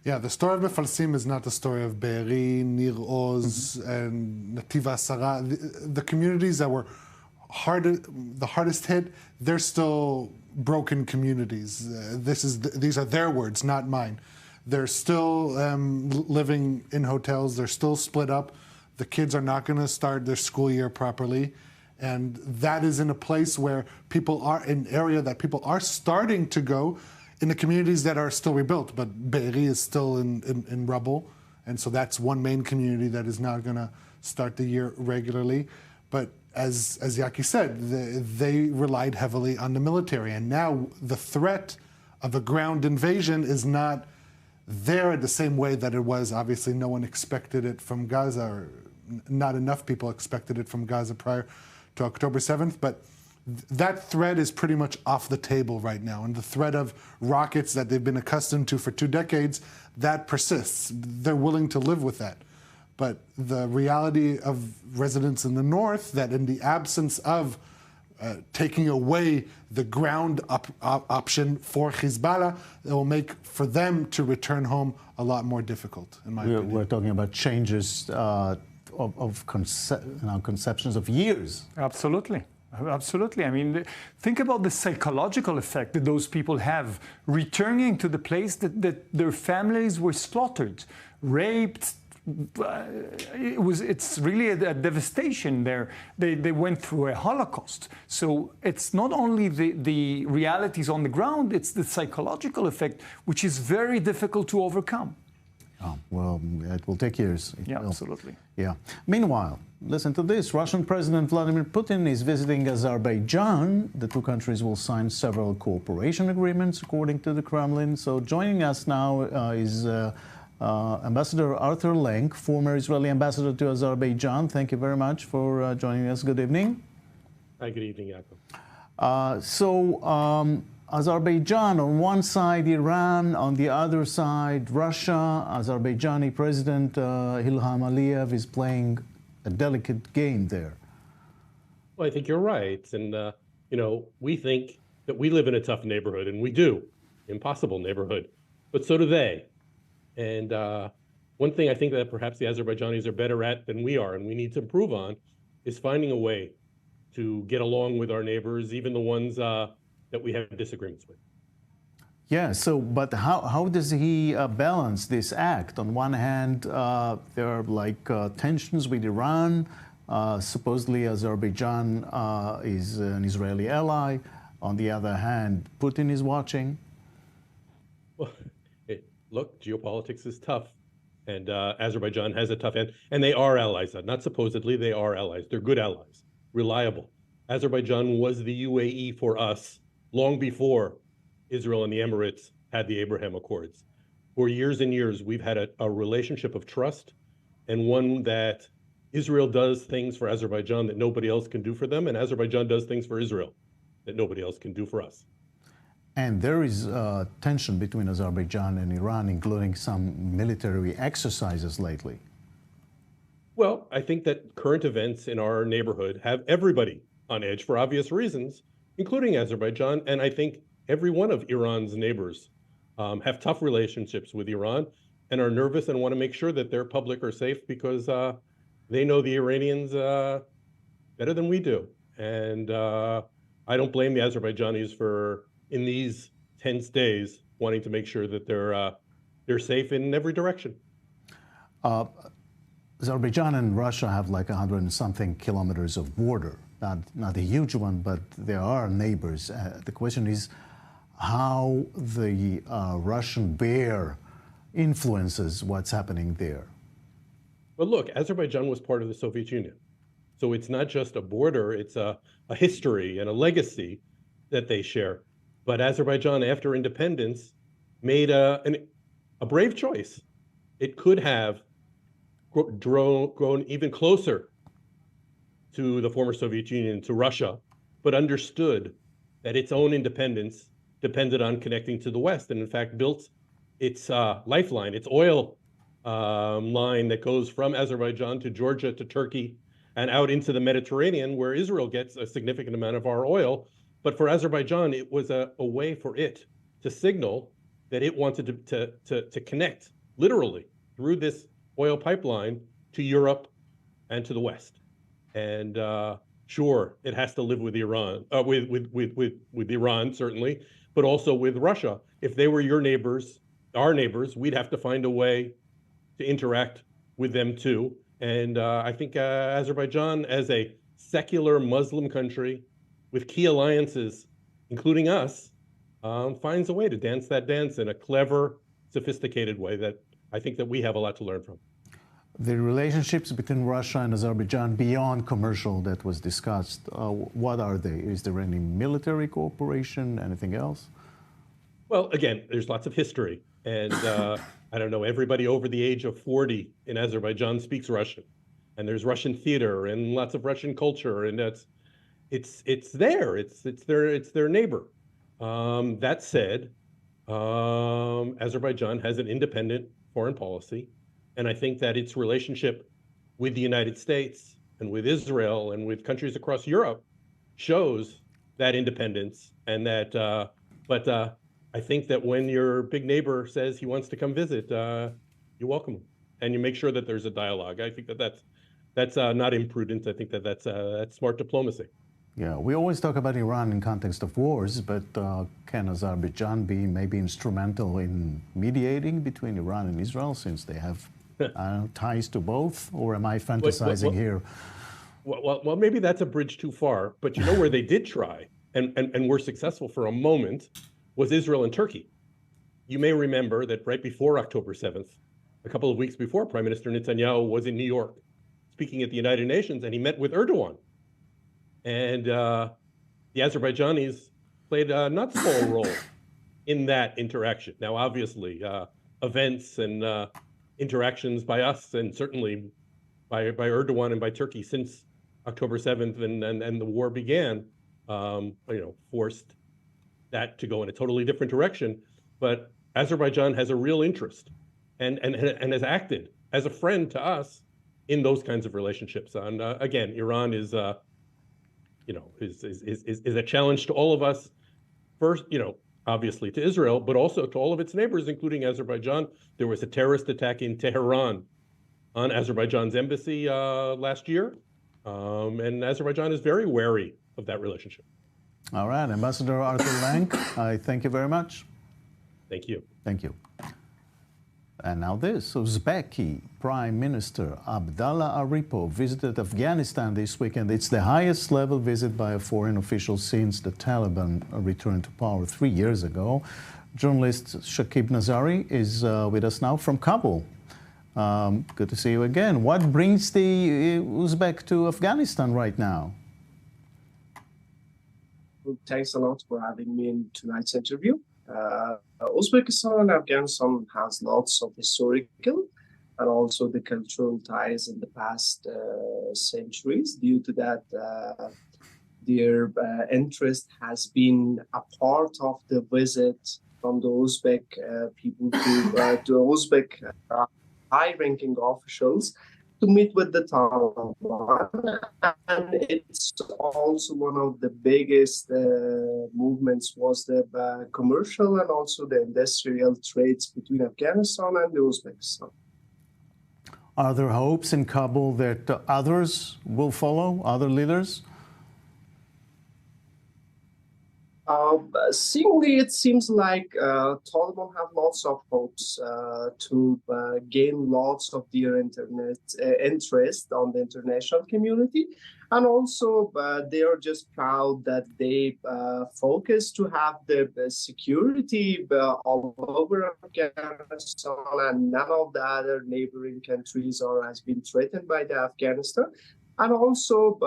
Yeah, the story of Mefalsim is not the story of Be'eri, Nir Oz, and Nativ Asara. The communities that were the hardest hit, they're still broken communities. These are their words, not mine. They're still living in hotels. They're still split up. The kids are not going to start their school year properly. And that is in a place where people are, an area that people are starting to go in the communities that are still rebuilt. But Be'eri is still in rubble. And so that's one main community that is not going to start the year regularly. But as Yaki said, they relied heavily on the military. And now the threat of a ground invasion is not there the same way that it was. Obviously, no one expected it from Gaza, or not enough people expected it from Gaza prior to October 7th. But that threat is pretty much off the table right now. And the threat of rockets that they've been accustomed to for 2 decades, that persists. They're willing to live with that. But the reality of residents in the north, that in the absence of taking away the ground option for Hezbollah, it will make for them to return home a lot more difficult, in my opinion. We're talking about changes of conceptions of years. Absolutely. Absolutely. I mean, think about the psychological effect that those people have returning to the place that their families were slaughtered, raped. It's really a devastation there. They went through a Holocaust. So it's not only the realities on the ground, it's the psychological effect, which is very difficult to overcome. Oh, well, it will take years. Yeah, absolutely. Yeah. Meanwhile, listen to this. Russian President Vladimir Putin is visiting Azerbaijan. The 2 countries will sign several cooperation agreements, according to the Kremlin. So joining us now is Ambassador Arthur Lenk, former Israeli ambassador to Azerbaijan. Thank you very much for joining us. Good evening. Hi, good evening, Yaakov. Azerbaijan on one side, Iran on the other side, Russia. Azerbaijani President Ilham Aliyev is playing a delicate game there. Well, I think you're right. And, we think that we live in a tough neighborhood, and we do. impossible neighborhood, but so do they. And one thing I think that perhaps the Azerbaijanis are better at than we are, and we need to improve on, is finding a way to get along with our neighbors, even the ones that we have disagreements with. Yeah, so, but how does he balance this act? On one hand, there are like tensions with Iran. Supposedly Azerbaijan is an Israeli ally. On the other hand, Putin is watching. Well, hey, look, geopolitics is tough. And Azerbaijan has a tough end. And they are allies. Not supposedly, they are allies. They're good allies, reliable. Azerbaijan was the UAE for us long before Israel and the Emirates had the Abraham Accords. For years and years, we've had a relationship of trust, and one that Israel does things for Azerbaijan that nobody else can do for them, and Azerbaijan does things for Israel that nobody else can do for us. And there is tension between Azerbaijan and Iran, including some military exercises lately. Well, I think that current events in our neighborhood have everybody on edge for obvious reasons, including Azerbaijan, and I think every one of Iran's neighbors have tough relationships with Iran and are nervous and want to make sure that their public are safe because they know the Iranians better than we do. And I don't blame the Azerbaijanis for, in these tense days, wanting to make sure that they're safe in every direction. Azerbaijan and Russia have like 100 and something kilometers of border. Not a huge one, but there are neighbors. The question is how the Russian bear influences what's happening there. Well, look, Azerbaijan was part of the Soviet Union. So it's not just a border, it's a history and a legacy that they share. But Azerbaijan, after independence, made a brave choice. It could have grown even closer to the former Soviet Union, to Russia, but understood that its own independence depended on connecting to the West, and in fact built its lifeline, its oil line that goes from Azerbaijan to Georgia to Turkey and out into the Mediterranean, where Israel gets a significant amount of our oil. But for Azerbaijan, it was a way for it to signal that it wanted to connect literally through this oil pipeline to Europe and to the West. And sure, it has to live with Iran, with Iran certainly, but also with Russia. If they were your neighbors, our neighbors, we'd have to find a way to interact with them too. And I think Azerbaijan, as a secular Muslim country with key alliances, including us, finds a way to dance that dance in a clever, sophisticated way that I think that we have a lot to learn from. The relationships between Russia and Azerbaijan beyond commercial that was discussed, what are they? Is there any military cooperation, anything else? Well, again, there's lots of history. And I don't know, everybody over the age of 40 in Azerbaijan speaks Russian. And there's Russian theater and lots of Russian culture. And it's there, it's their neighbor. That said, Azerbaijan has an independent foreign policy. And I think that its relationship with the United States and with Israel and with countries across Europe shows that independence. And that, but I think that when your big neighbor says he wants to come visit, you welcome him and you make sure that there's a dialogue. I think that that's not imprudent. I think that that's smart diplomacy. Yeah, we always talk about Iran in context of wars, but can Azerbaijan be maybe instrumental in mediating between Iran and Israel since they have ties to both? Or am I fantasizing here? Well, maybe that's a bridge too far. But you know where they did try and were successful for a moment was Israel and Turkey. You may remember that right before October 7th, a couple of weeks before, Prime Minister Netanyahu was in New York speaking at the United Nations, and he met with Erdogan. And the Azerbaijanis played a not small role in that interaction. Now, obviously, events and interactions by us and certainly by Erdogan and by Turkey since October 7th and the war began, forced that to go in a totally different direction. But Azerbaijan has a real interest and has acted as a friend to us in those kinds of relationships. And again, Iran is a challenge to all of us. First, obviously to Israel, but also to all of its neighbors, including Azerbaijan. There was a terrorist attack in Tehran on Azerbaijan's embassy last year, and Azerbaijan is very wary of that relationship. All right, Ambassador Arthur Lang, I thank you very much. Thank you. Thank you. And now this, Uzbeki Prime Minister Abdallah Aripov visited Afghanistan this weekend. It's the highest level visit by a foreign official since the Taliban returned to power 3 years ago. Journalist Shakib Nazari is with us now from Kabul. Good to see you again. What brings the Uzbek to Afghanistan right now? Well, thanks a lot for having me in tonight's interview. Uzbekistan and Afghanistan has lots of historical and also the cultural ties in the past centuries. Due to that, their interest has been a part of the visit from the Uzbek people to Uzbek high-ranking officials to meet with the Taliban, and it's also one of the biggest movements was the commercial and also the industrial trades between Afghanistan and Uzbekistan. Are there hopes in Kabul that others will follow, other leaders? Seemingly, it seems like Taliban have lots of hopes to gain lots of their interest on the international community, and also they are just proud that they focus to have the security all over Afghanistan, and none of the other neighboring countries has been threatened by the Afghanistan. And also,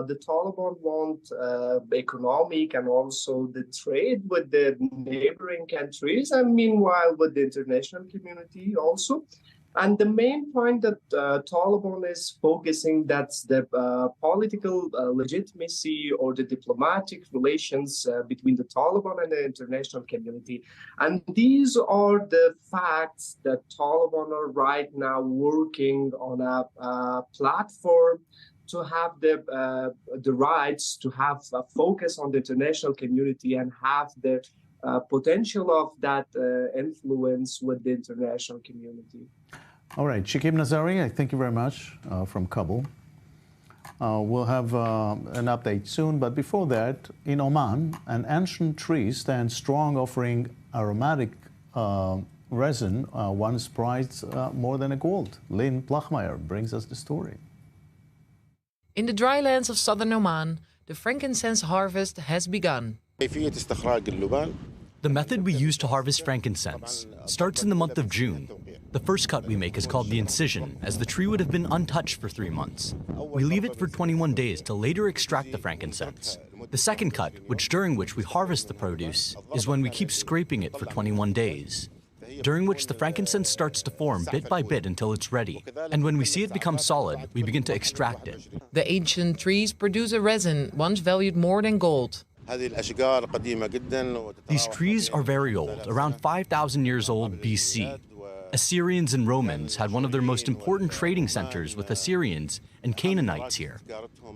the Taliban want economic and also the trade with the neighboring countries, and meanwhile with the international community also. And the main point that Taliban is focusing, that's the political legitimacy or the diplomatic relations between the Taliban and the international community. And these are the facts that Taliban are right now working on a platform to have the rights to have a focus on the international community and have the potential of that influence with the international community. All right, Shakib Nazari, I thank you very much from Kabul. We'll have an update soon, but before that, in Oman, an ancient tree stands strong, offering aromatic resin once prized more than a gold. Lynn Plachmeyer brings us the story. In the dry lands of southern Oman, the frankincense harvest has begun. The method we use to harvest frankincense starts in the month of June. The first cut we make is called the incision, as the tree would have been untouched for 3 months. We leave it for 21 days to later extract the frankincense. The second cut, during which we harvest the produce, is when we keep scraping it for 21 days, during which the frankincense starts to form bit by bit until it's ready. And when we see it become solid, we begin to extract it. The ancient trees produce a resin once valued more than gold. These trees are very old, around 5,000 years old BC. Assyrians and Romans had one of their most important trading centers with Assyrians and Canaanites here.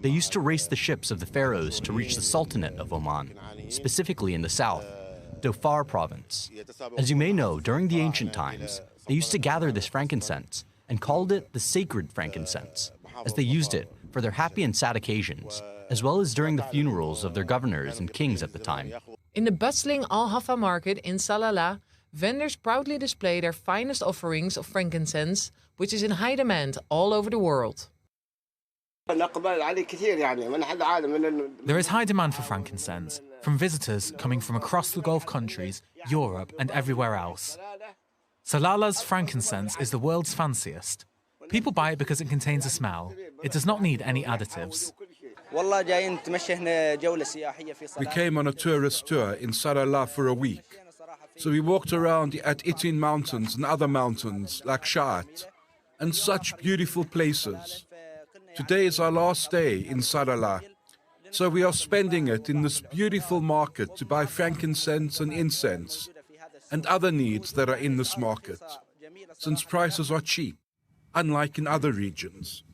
They used to race the ships of the pharaohs to reach the Sultanate of Oman, specifically in the south, Dhofar province. As you may know, during the ancient times, they used to gather this frankincense and called it the sacred frankincense, as they used it for their happy and sad occasions, as well as during the funerals of their governors and kings at the time. In the bustling Al-Hafa market in Salalah, vendors proudly display their finest offerings of frankincense, which is in high demand all over the world. There is high demand for frankincense from visitors coming from across the Gulf countries, Europe and everywhere else. Salalah's frankincense is the world's fanciest. People buy it because it contains a smell. It does not need any additives. We came on a tourist tour in Salalah for a week. So we walked around at Itin Mountains and other mountains like Sha'at, and such beautiful places. Today is our last day in Salalah, so we are spending it in this beautiful market to buy frankincense and incense and other needs that are in this market, since prices are cheap, unlike in other regions.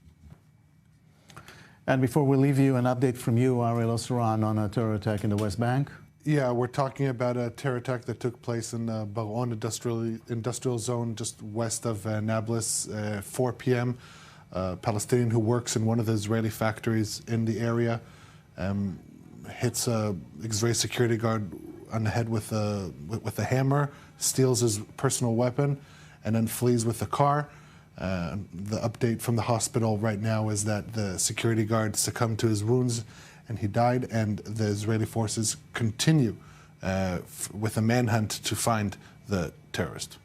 And before we leave you, an update from you, Ariel Osran, on a terror attack in the West Bank. Yeah, we're talking about a terror attack that took place in the Baron industrial zone just west of Nablus, 4 p.m. A Palestinian who works in one of the Israeli factories in the area hits a Israeli security guard on the head with a hammer, steals his personal weapon, and then flees with the car. The update from the hospital right now is that the security guard succumbed to his wounds and he died, and the Israeli forces continue with a manhunt to find the terrorist.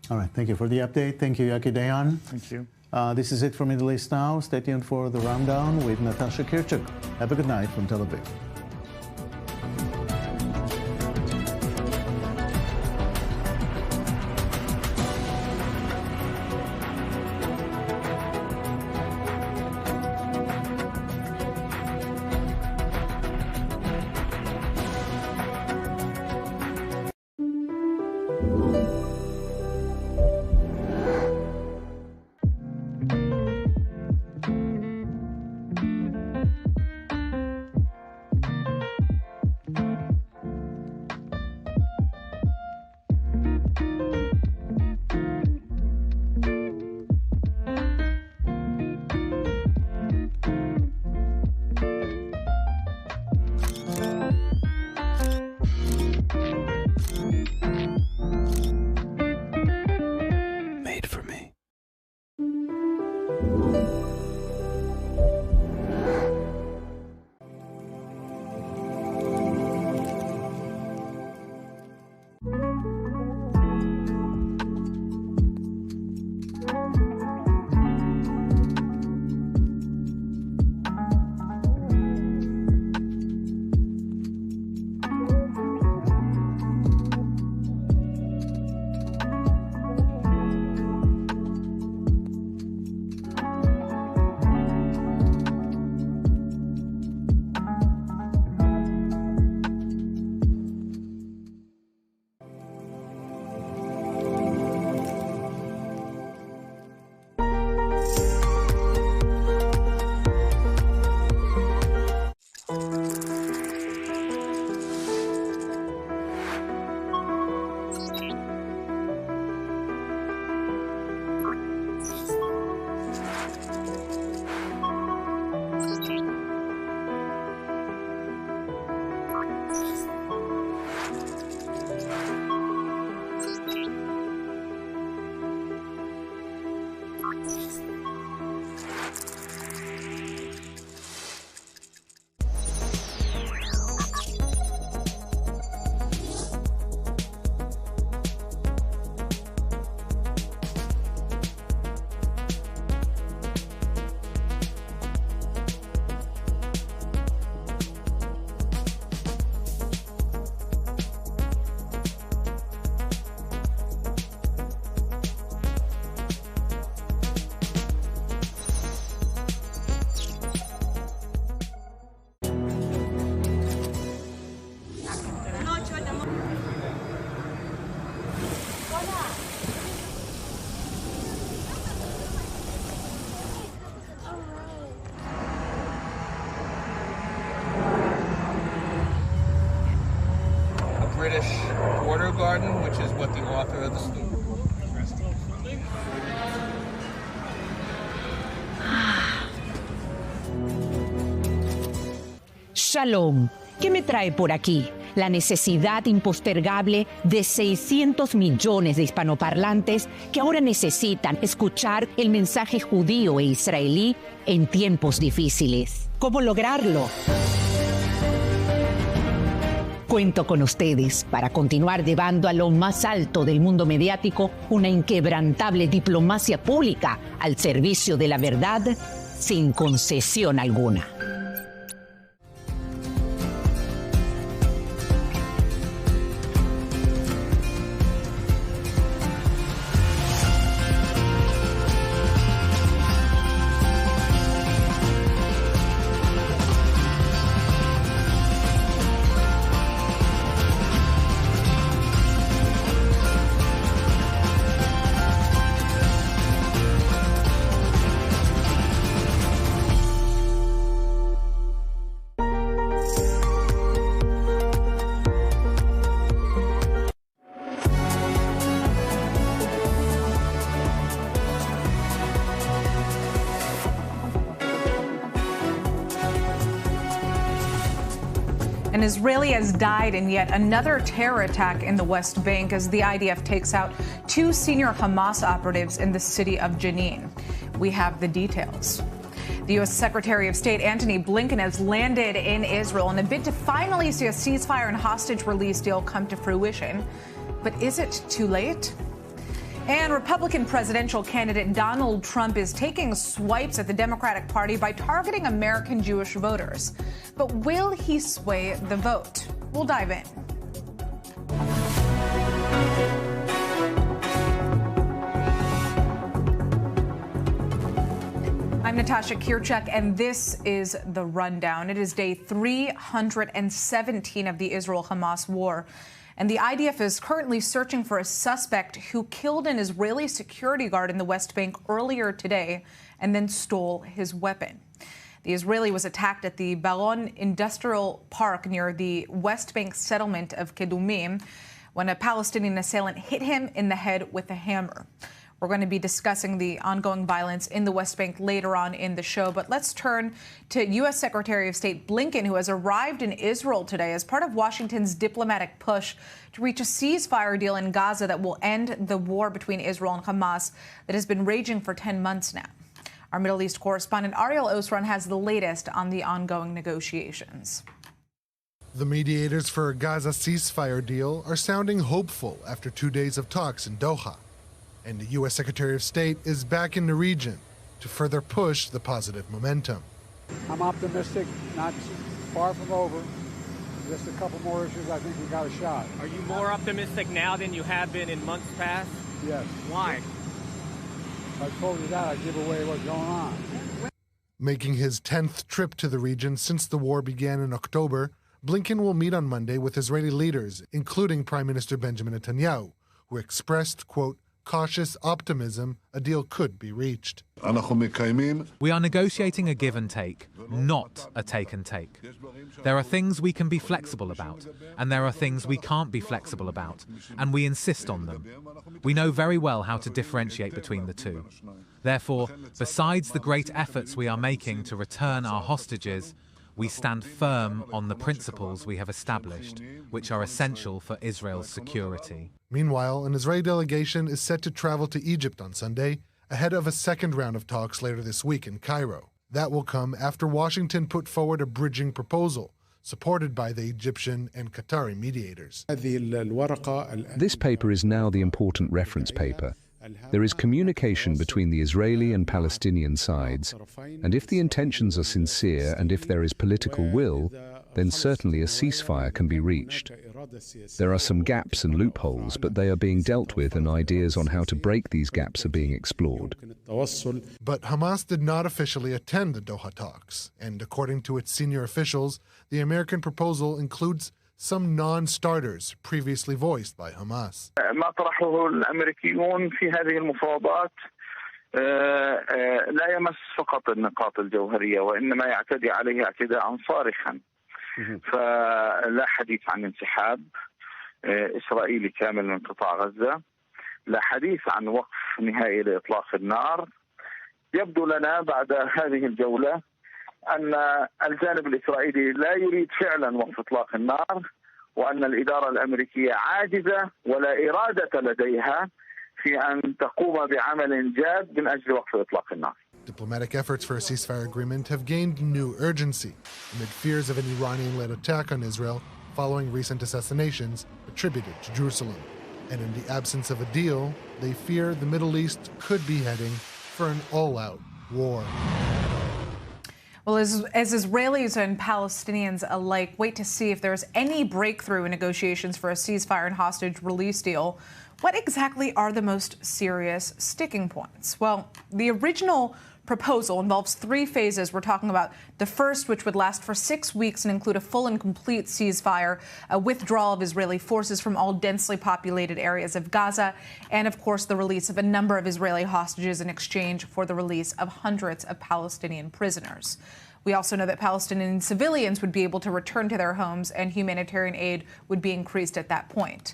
All right, thank you for the update. Thank you, Yaki Dayan. Thank you. This is it for Middle East Now. Stay tuned for the rundown with Natasha Kirchuk. Have a good night from Tel Aviv. British Border Garden, which is what the author of the story. Shalom. ¿Qué me trae por aquí? La necesidad impostergable de 600 millones de hispanoparlantes que ahora necesitan escuchar el mensaje judío e israelí en tiempos difíciles. ¿Cómo lograrlo? Cuento con ustedes para continuar llevando a lo más alto del mundo mediático una inquebrantable diplomacia pública al servicio de la verdad sin concesión alguna. An Israeli has died in yet another terror attack in the West Bank as the IDF takes out 2 senior Hamas operatives in the city of Jenin. We have the details. The U.S. Secretary of State Antony Blinken has landed in Israel in a bid to finally see a ceasefire and hostage release deal come to fruition. But is it too late? And Republican presidential candidate Donald Trump is taking swipes at the Democratic Party by targeting American Jewish voters. But will he sway the vote? We'll dive in. I'm Natasha Kirchak, and this is The Rundown. It is day 317 of the Israel-Hamas war. And the IDF is currently searching for a suspect who killed an Israeli security guard in the West Bank earlier today and then stole his weapon. The Israeli was attacked at the Balon Industrial Park near the West Bank settlement of Kedumim when a Palestinian assailant hit him in the head with a hammer. We're going to be discussing the ongoing violence in the West Bank later on in the show. But let's turn to U.S. Secretary of State Blinken, who has arrived in Israel today as part of Washington's diplomatic push to reach a ceasefire deal in Gaza that will end the war between Israel and Hamas that has been raging for 10 months now. Our Middle East correspondent Ariel Osran has the latest on the ongoing negotiations. The mediators for a Gaza ceasefire deal are sounding hopeful after 2 days of talks in Doha. And the U.S. Secretary of State is back in the region to further push the positive momentum. I'm optimistic, not far from over. Just a couple more issues, I think we got a shot. Are you more optimistic now than you have been in months past? Yes. Why? If I told you that, I'd give away what's going on. Making his 10th trip to the region since the war began in October, Blinken will meet on Monday with Israeli leaders, including Prime Minister Benjamin Netanyahu, who expressed, quote, cautious optimism a deal could be reached. We are negotiating a give and take, not a take and take. There are things we can be flexible about, and there are things we can't be flexible about, and we insist on them. We know very well how to differentiate between the two. Therefore, besides the great efforts we are making to return our hostages, we stand firm on the principles we have established, which are essential for Israel's security. Meanwhile, an Israeli delegation is set to travel to Egypt on Sunday, ahead of a second round of talks later this week in Cairo. That will come after Washington put forward a bridging proposal, supported by the Egyptian and Qatari mediators. This paper is now the important reference paper. There is communication between the Israeli and Palestinian sides, and if the intentions are sincere and if there is political will, then certainly a ceasefire can be reached. There are some gaps and loopholes, but they are being dealt with, and ideas on how to break these gaps are being explored. But Hamas did not officially attend the Doha talks, and according to its senior officials, the American proposal includes some non-starters previously voiced by Hamas. ما طرحه الأمريكيون في هذه المفاوضات لا يمس فقط النقاط الجوهرية وإنما يعتدي عليه اعتداء صارخا. فلا حديث عن انسحاب إسرائيلي كامل من قطاع غزة، لا حديث عن وقف نهائي لإطلاق النار. يبدو لنا بعد هذه الجولة أن الجانب الإسرائيلي لا يريد فعلا وقف إطلاق النار، وأن الإدارة الأمريكية عاجزة ولا إرادة لديها في أن تقوم بعمل جاد من أجل وقف إطلاق النار. Diplomatic efforts for a ceasefire agreement have gained new urgency amid fears of an Iranian-led attack on Israel following recent assassinations attributed to Jerusalem. And in the absence of a deal, they fear the Middle East could be heading for an all-out war. Well, as Israelis and Palestinians alike wait to see if there's any breakthrough in negotiations for a ceasefire and hostage release deal, what exactly are the most serious sticking points? Well, the original proposal involves 3 phases. We're talking about the first, which would last for 6 weeks and include a full and complete ceasefire, a withdrawal of Israeli forces from all densely populated areas of Gaza, and, of course, the release of a number of Israeli hostages in exchange for the release of hundreds of Palestinian prisoners. We also know that Palestinian civilians would be able to return to their homes and humanitarian aid would be increased at that point.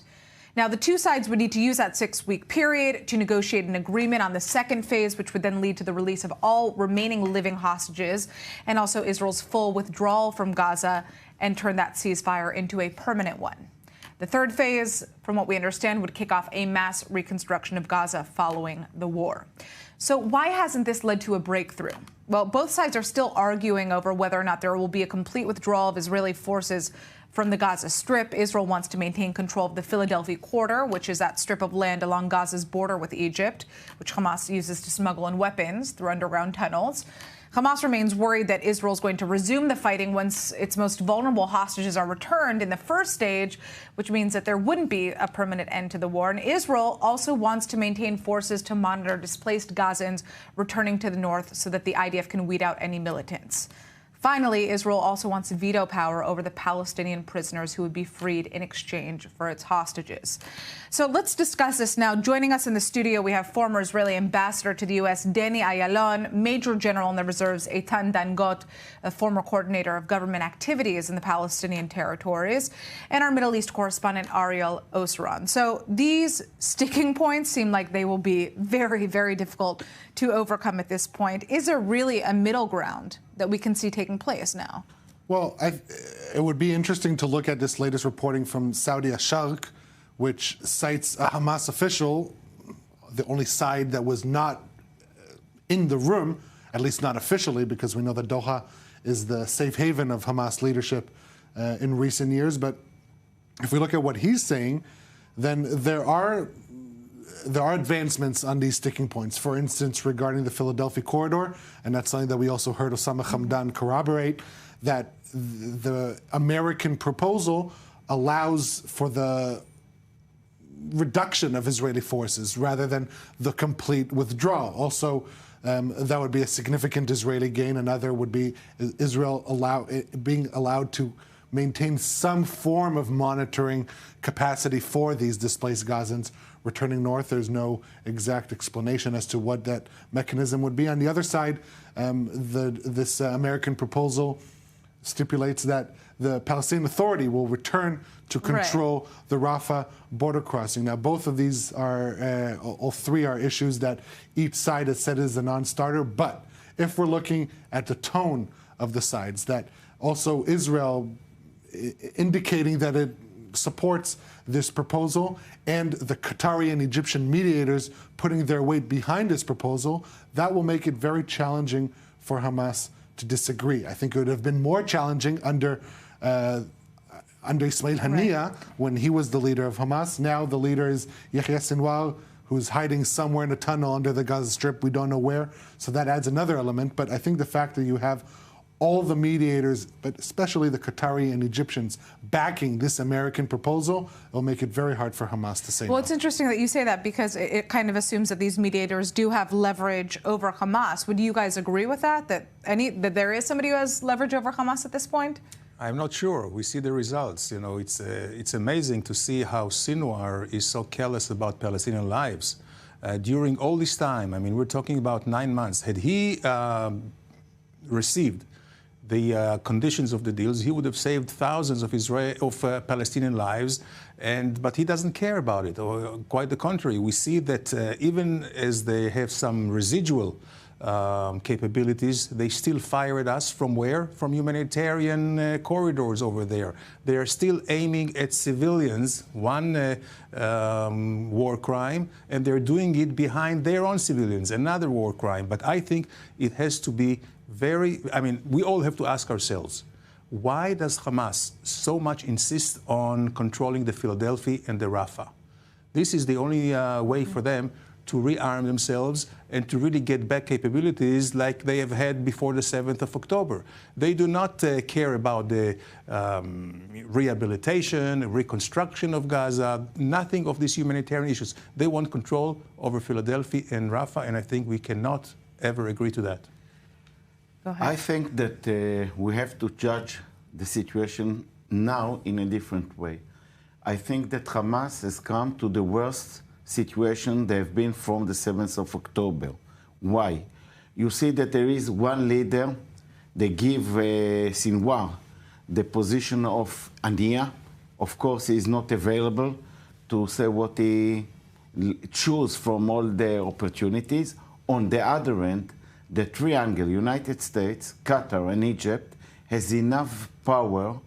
Now, the two sides would need to use that 6-week period to negotiate an agreement on the second phase, which would then lead to the release of all remaining living hostages and also Israel's full withdrawal from Gaza and turn that ceasefire into a permanent one. The third phase, from what we understand, would kick off a mass reconstruction of Gaza following the war. So why hasn't this led to a breakthrough? Well, both sides are still arguing over whether or not there will be a complete withdrawal of Israeli forces from the Gaza Strip. Israel wants to maintain control of the Philadelphia Corridor, which is that strip of land along Gaza's border with Egypt, which Hamas uses to smuggle in weapons through underground tunnels. Hamas remains worried that Israel is going to resume the fighting once its most vulnerable hostages are returned in the first stage, which means that there wouldn't be a permanent end to the war. And Israel also wants to maintain forces to monitor displaced Gazans returning to the north so that the IDF can weed out any militants. Finally, Israel also wants veto power over the Palestinian prisoners who would be freed in exchange for its hostages. So let's discuss this now. Joining us in the studio, we have former Israeli ambassador to the U.S., Danny Ayalon, Major General in the Reserves, Eitan Dangot, a former coordinator of government activities in the Palestinian territories, and our Middle East correspondent, Ariel Osran. So these sticking points seem like they will be very, very difficult to overcome at this point. Is there really a middle ground that we can see taking place now? Well, it would be interesting to look at this latest reporting from Saudi Asharq, which cites a Hamas official, the only side that was not in the room, at least not officially, because we know that Doha is the safe haven of Hamas leadership in recent years. But if we look at what he's saying, then there are advancements on these sticking points. For instance, regarding the Philadelphia Corridor, and that's something that we also heard Osama Hamdan corroborate, that the American proposal allows for the reduction of Israeli forces rather than the complete withdrawal. Also, that would be a significant Israeli gain. Another would be Israel being allowed to maintain some form of monitoring capacity for these displaced Gazans returning north. There's no exact explanation as to what that mechanism would be. On the other side, this American proposal stipulates that the Palestinian Authority will return to control the Rafah border crossing. Now, both of these are, all three are issues that each side has said is a non-starter. But if we're looking at the tone of the sides, that also Israel indicating that it supports this proposal, and the Qatari and Egyptian mediators putting their weight behind this proposal, that will make it very challenging for Hamas to disagree. I think it would have been more challenging under Ismail Haniyeh when he was the leader of Hamas. Now the leader is Yahya Sinwar, who's hiding somewhere in a tunnel under the Gaza Strip. We don't know where. So that adds another element. But I think the fact that you have all the mediators, but especially the Qatari and Egyptians, backing this American proposal, will make it very hard for Hamas to say no. Well, it's interesting that you say that, because it kind of assumes that these mediators do have leverage over Hamas. Would you guys agree with that, that there is somebody who has leverage over Hamas at this point? I'm not sure. We see the results. You know, it's amazing to see how Sinwar is so careless about Palestinian lives. During all this time, I mean, we're talking about 9 months. Had he received the conditions of the deals, he would have saved thousands of Palestinian lives, but he doesn't care about it, or quite the contrary. We see that even as they have some residual capabilities, they still fire at us from where? From humanitarian corridors over there. They are still aiming at civilians, one war crime, and they're doing it behind their own civilians, another war crime. But I think it has to be we all have to ask ourselves, why does Hamas so much insist on controlling the Philadelphia and the Rafah? This is the only way for them to rearm themselves and to really get back capabilities like they have had before the 7th of October. They do not care about the rehabilitation, reconstruction of Gaza, nothing of these humanitarian issues. They want control over Philadelphia and Rafah, and I think we cannot ever agree to that. I think that we have to judge the situation now in a different way. I think that Hamas has come to the worst situation they've been from the 7th of October. Why? You see that there is one leader. They give Sinwar the position of Haniyeh. Of course, he is not available to say what he choose from all the opportunities. On the other end, the triangle, United States, Qatar, and Egypt, has enough power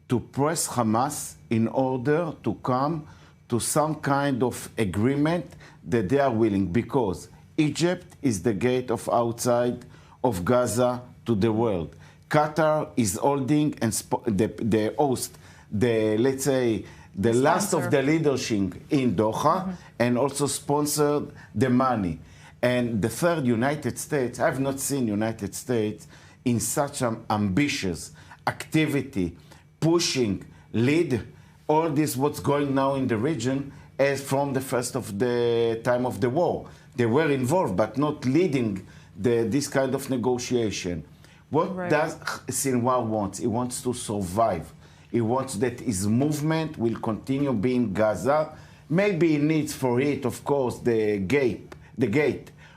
to press Hamas in order to come to some kind of agreement that they are willing, because Egypt is the gate of outside of Gaza to the world. Qatar is holding and the host, let's say, the last of the leadership in Doha, and also sponsored the money. And the third, United States, I've not seen United States in such an ambitious activity, pushing, lead all this what's going now in the region as from the first of the time of the war. They were involved, but not leading this kind of negotiation. What does Sinwar want? He wants to survive. He wants that his movement will continue being Gaza. Maybe he needs for it, of course, the gate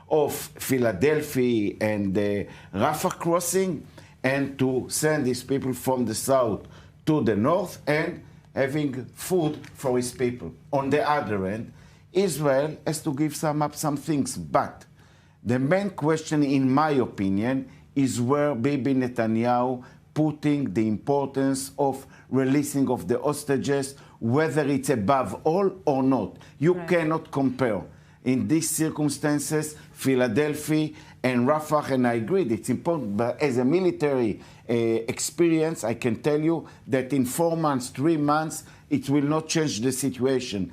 of Philadelphia and the Rafah crossing, and to send his people from the south to the north and having food for his people. On the other end, Israel has to give up some things. But the main question, in my opinion, is where Bibi Netanyahu putting the importance of releasing of the hostages, whether it's above all or not. You cannot compare. In these circumstances, Philadelphia and Rafah, and I agree, it's important, but as a military experience, I can tell you that in 4 months, 3 months, it will not change the situation.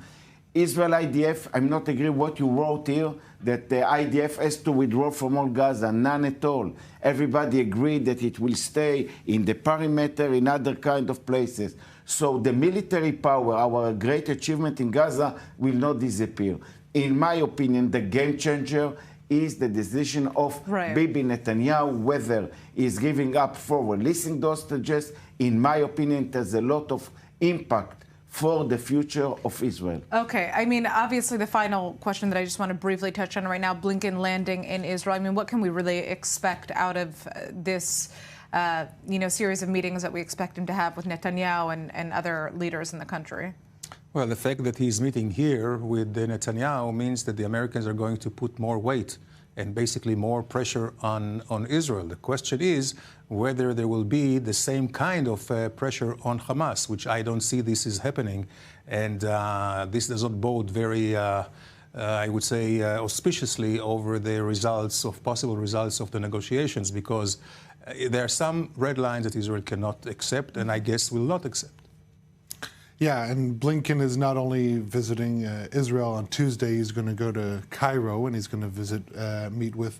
Israel IDF, I'm not agree what you wrote here, that the IDF has to withdraw from all Gaza. None at all. Everybody agreed that it will stay in the perimeter, in other kind of places. So the military power, our great achievement in Gaza, will not disappear. In my opinion, the game changer is the decision of Bibi Netanyahu, whether he's giving up for releasing the hostages. In my opinion, it has a lot of impact for the future of Israel. Okay, I mean, obviously the final question that I just want to briefly touch on right now, Blinken landing in Israel. I mean, what can we really expect out of this, series of meetings that we expect him to have with Netanyahu and other leaders in the country? Well, the fact that he's meeting here with Netanyahu means that the Americans are going to put more weight and basically more pressure on Israel. The question is whether there will be the same kind of pressure on Hamas, which I don't see this is happening. And this does not bode very, I would say, auspiciously over the possible results of the negotiations, because there are some red lines that Israel cannot accept, and I guess will not accept. Yeah, and Blinken is not only visiting Israel on Tuesday, he's going to go to Cairo and he's going to meet with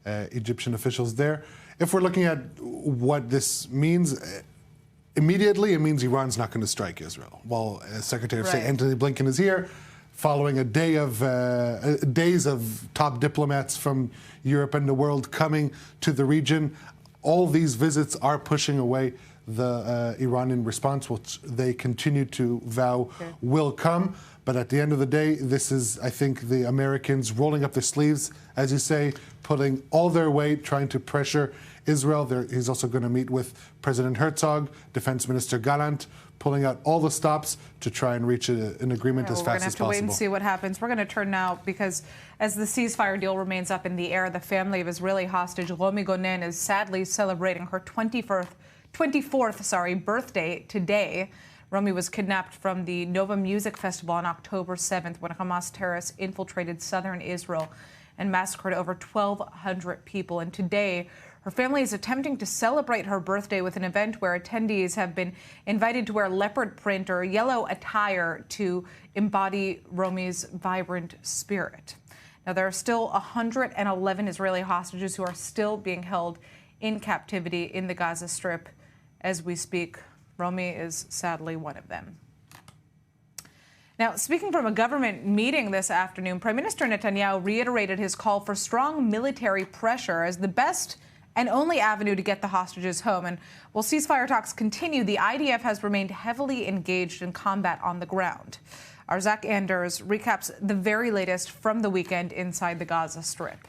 Egyptian officials there. If we're looking at what this means, immediately it means Iran's not going to strike Israel. While Secretary of State Antony Blinken is here, following a day of days of top diplomats from Europe and the world coming to the region, all these visits are pushing away the Iranian response, which they continue to vow will come. But at the end of the day, this is, I think, the Americans rolling up their sleeves, as you say, putting all their weight, trying to pressure Israel. He's also going to meet with President Herzog, Defense Minister Gallant, pulling out all the stops to try and reach an agreement as fast as possible. We're going to have to wait and see what happens. We're going to turn now, because as the ceasefire deal remains up in the air, the family of Israeli hostage Romi Gonen is sadly celebrating her 24th birthday today. Romi was kidnapped from the Nova Music Festival on October 7th when Hamas terrorists infiltrated southern Israel and massacred over 1,200 people. And today, her family is attempting to celebrate her birthday with an event where attendees have been invited to wear leopard print or yellow attire to embody Romi's vibrant spirit. Now, there are still 111 Israeli hostages who are still being held in captivity in the Gaza Strip as we speak. Romi is sadly one of them. Now, speaking from a government meeting this afternoon, Prime Minister Netanyahu reiterated his call for strong military pressure as the best and only avenue to get the hostages home. And while ceasefire talks continue, the IDF has remained heavily engaged in combat on the ground. Our Zach Anders recaps the very latest from the weekend inside the Gaza Strip.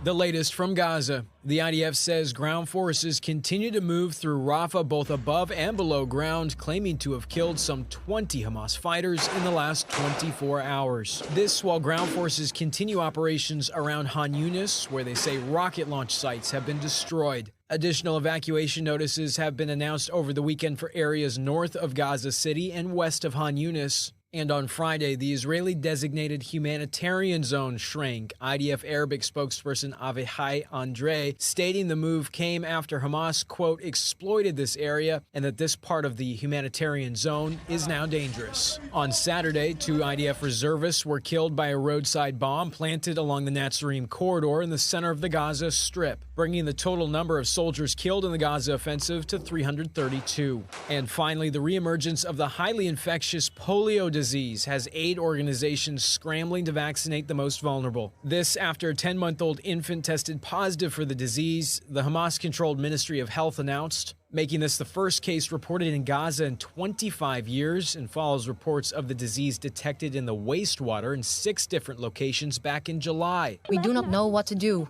The latest from Gaza. The IDF says ground forces continue to move through Rafah both above and below ground, claiming to have killed some 20 Hamas fighters in the last 24 hours. This while ground forces continue operations around Han Yunis, where they say rocket launch sites have been destroyed. Additional evacuation notices have been announced over the weekend for areas north of Gaza City and west of Han Yunis. And on Friday, the Israeli-designated humanitarian zone shrank, IDF Arabic spokesperson Avichai Andre stating the move came after Hamas, quote, exploited this area and that this part of the humanitarian zone is now dangerous. On Saturday, 2 IDF reservists were killed by a roadside bomb planted along the Netzarim corridor in the center of the Gaza Strip, bringing the total number of soldiers killed in the Gaza offensive to 332. And finally, the reemergence of the highly infectious polio disease has aid organizations scrambling to vaccinate the most vulnerable. This after a 10-month-old infant tested positive for the disease, the Hamas-controlled Ministry of Health announced, making this the first case reported in Gaza in 25 years and follows reports of the disease detected in the wastewater in 6 different locations back in July. We do not know what to do.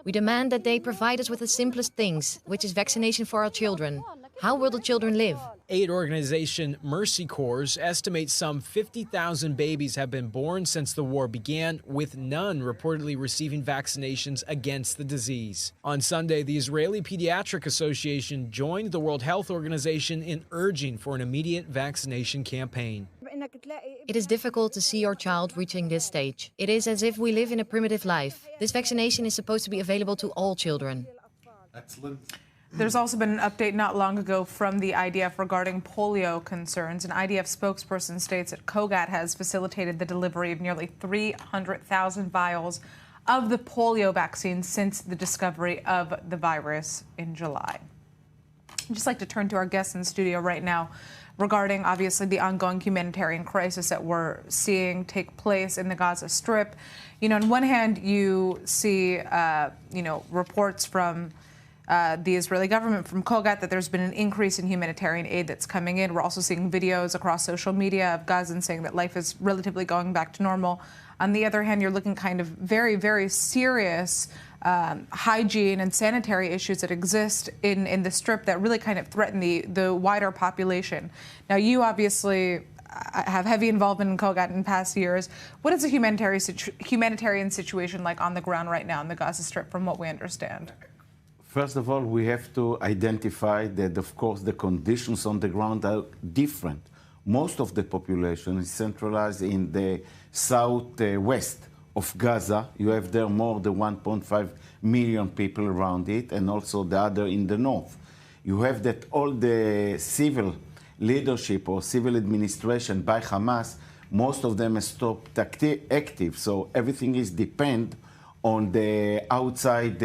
We demand that they provide us with the simplest things, which is vaccination for our children. How will the children live? Aid organization Mercy Corps estimates some 50,000 babies have been born since the war began, with none reportedly receiving vaccinations against the disease. On Sunday, the Israeli Pediatric Association joined the World Health Organization in urging for an immediate vaccination campaign. It is difficult to see your child reaching this stage. It is as if we live in a primitive life. This vaccination is supposed to be available to all children. Excellent. There's also been an update not long ago from the IDF regarding polio concerns. An IDF spokesperson states that Kogat has facilitated the delivery of nearly 300,000 vials of the polio vaccine since the discovery of the virus in July. I'd just like to turn to our guests in the studio right now regarding, obviously, the ongoing humanitarian crisis that we're seeing take place in the Gaza Strip. You know, on one hand, you see, reports from the Israeli government, from Kogat, that there's been an increase in humanitarian aid that's coming in. We're also seeing videos across social media of Gazans saying that life is relatively going back to normal. On the other hand, you're looking kind of very, very serious hygiene and sanitary issues that exist in the Strip that really kind of threaten the wider population. Now, you obviously have heavy involvement in Kogat in past years. What is the humanitarian situation like on the ground right now in the Gaza Strip, from what we understand? First of all, we have to identify that, of course, the conditions on the ground are different. Most of the population is centralized in the southwest of Gaza. You have there more than 1.5 million people around it, and also the other in the north. You have that all the civil leadership or civil administration by Hamas, most of them have stopped active, so everything is depend on the outside,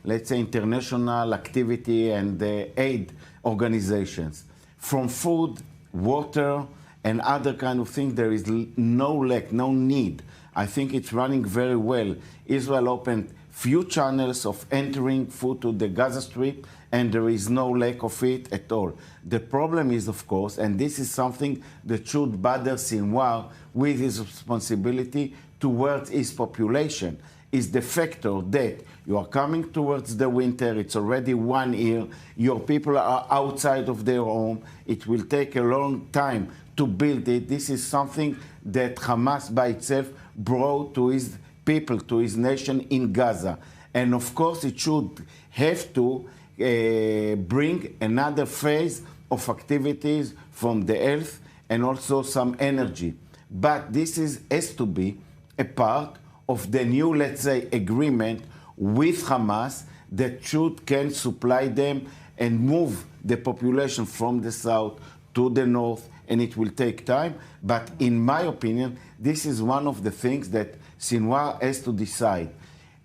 let's say, international activity and the aid organizations. From food, water, and other kind of things, there is no lack, no need. I think it's running very well. Israel opened few channels of entering food to the Gaza Strip, and there is no lack of it at all. The problem is, of course, and this is something that should bother Sinwar with his responsibility towards his population, is the factor that you are coming towards the winter, it's already 1 year, your people are outside of their home, it will take a long time to build it. This is something that Hamas by itself brought to his people, to his nation in Gaza. And of course it should have to bring another phase of activities from the health and also some energy. But this has to be a part of the new, let's say, agreement with Hamas that can supply them and move the population from the south to the north, and it will take time. But in my opinion, this is one of the things that Sinwar has to decide.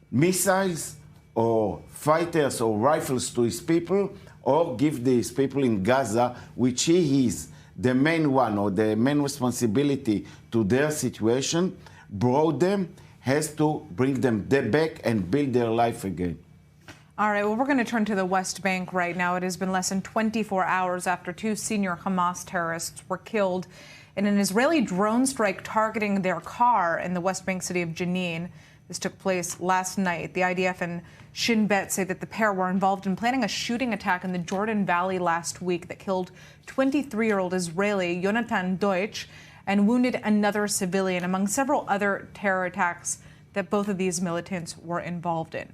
Missiles or fighters or rifles to his people, or give these people in Gaza, which he is the main one or the main responsibility to their situation, brought them, has to bring them back and build their life again. All right, well, we're going to turn to the West Bank right now. It has been less than 24 hours after 2 senior Hamas terrorists were killed in an Israeli drone strike targeting their car in the West Bank city of Jenin. This took place last night. The IDF and Shin Bet say that the pair were involved in planning a shooting attack in the Jordan Valley last week that killed 23-year-old Israeli Jonathan Deutsch and wounded another civilian, among several other terror attacks that both of these militants were involved in.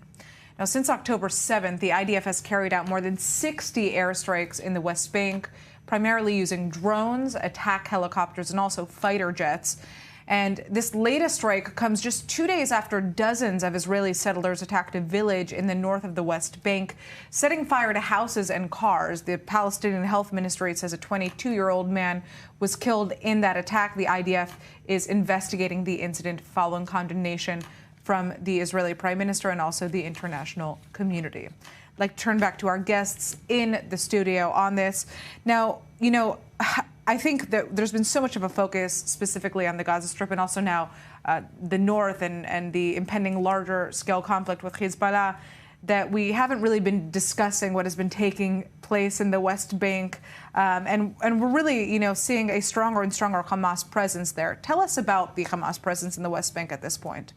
Now, since October 7th, the IDF has carried out more than 60 airstrikes in the West Bank, primarily using drones, attack helicopters, and also fighter jets. And this latest strike comes just 2 days after dozens of Israeli settlers attacked a village in the north of the West Bank, setting fire to houses and cars. The Palestinian Health Ministry says a 22-year-old man was killed in that attack. The IDF is investigating the incident following condemnation from the Israeli Prime Minister and also the international community. I'd like to turn back to our guests in the studio on this. Now, I think that there's been so much of a focus specifically on the Gaza Strip and also now the north and the impending larger scale conflict with Hezbollah that we haven't really been discussing what has been taking place in the West Bank. And we're really, seeing a stronger and stronger Hamas presence there. Tell us about the Hamas presence in the West Bank at this point.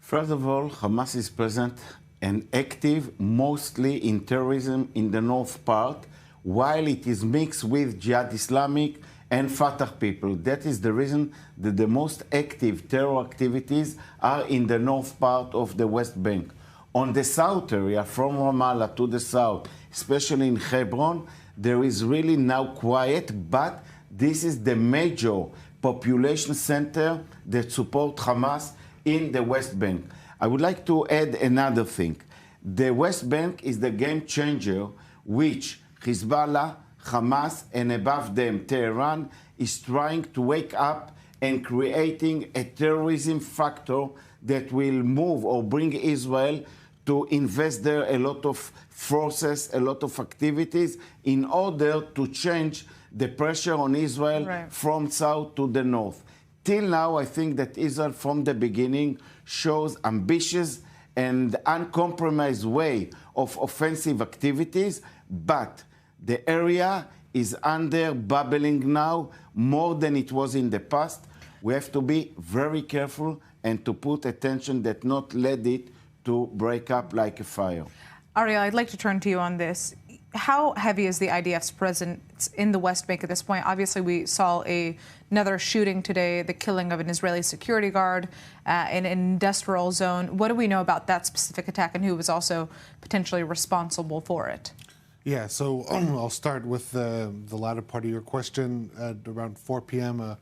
First of all, Hamas is present and active mostly in terrorism in the north part, while it is mixed with Jihad Islamic and Fatah people. That is the reason that the most active terror activities are in the north part of the West Bank. On the south area, from Ramallah to the south, especially in Hebron, there is really now quiet, but this is the major population center that supports Hamas in the West Bank. I would like to add another thing. The West Bank is the game changer which Hezbollah, Hamas, and above them, Tehran, is trying to wake up and creating a terrorism factor that will move or bring Israel to invest there a lot of forces, a lot of activities in order to change the pressure on Israel from south to the north. Till now, I think that Israel from the beginning shows ambitious and uncompromised way of offensive activities, but the area is under bubbling now more than it was in the past. We have to be very careful and to put attention that not let it to break up like a fire. Ariel, I'd like to turn to you on this. How heavy is the IDF's presence in the West Bank at this point? Obviously, we saw another shooting today, the killing of an Israeli security guard in an industrial zone. What do we know about that specific attack and who was also potentially responsible for it? Yeah, so I'll start with the latter part of your question. At around 4 p.m., a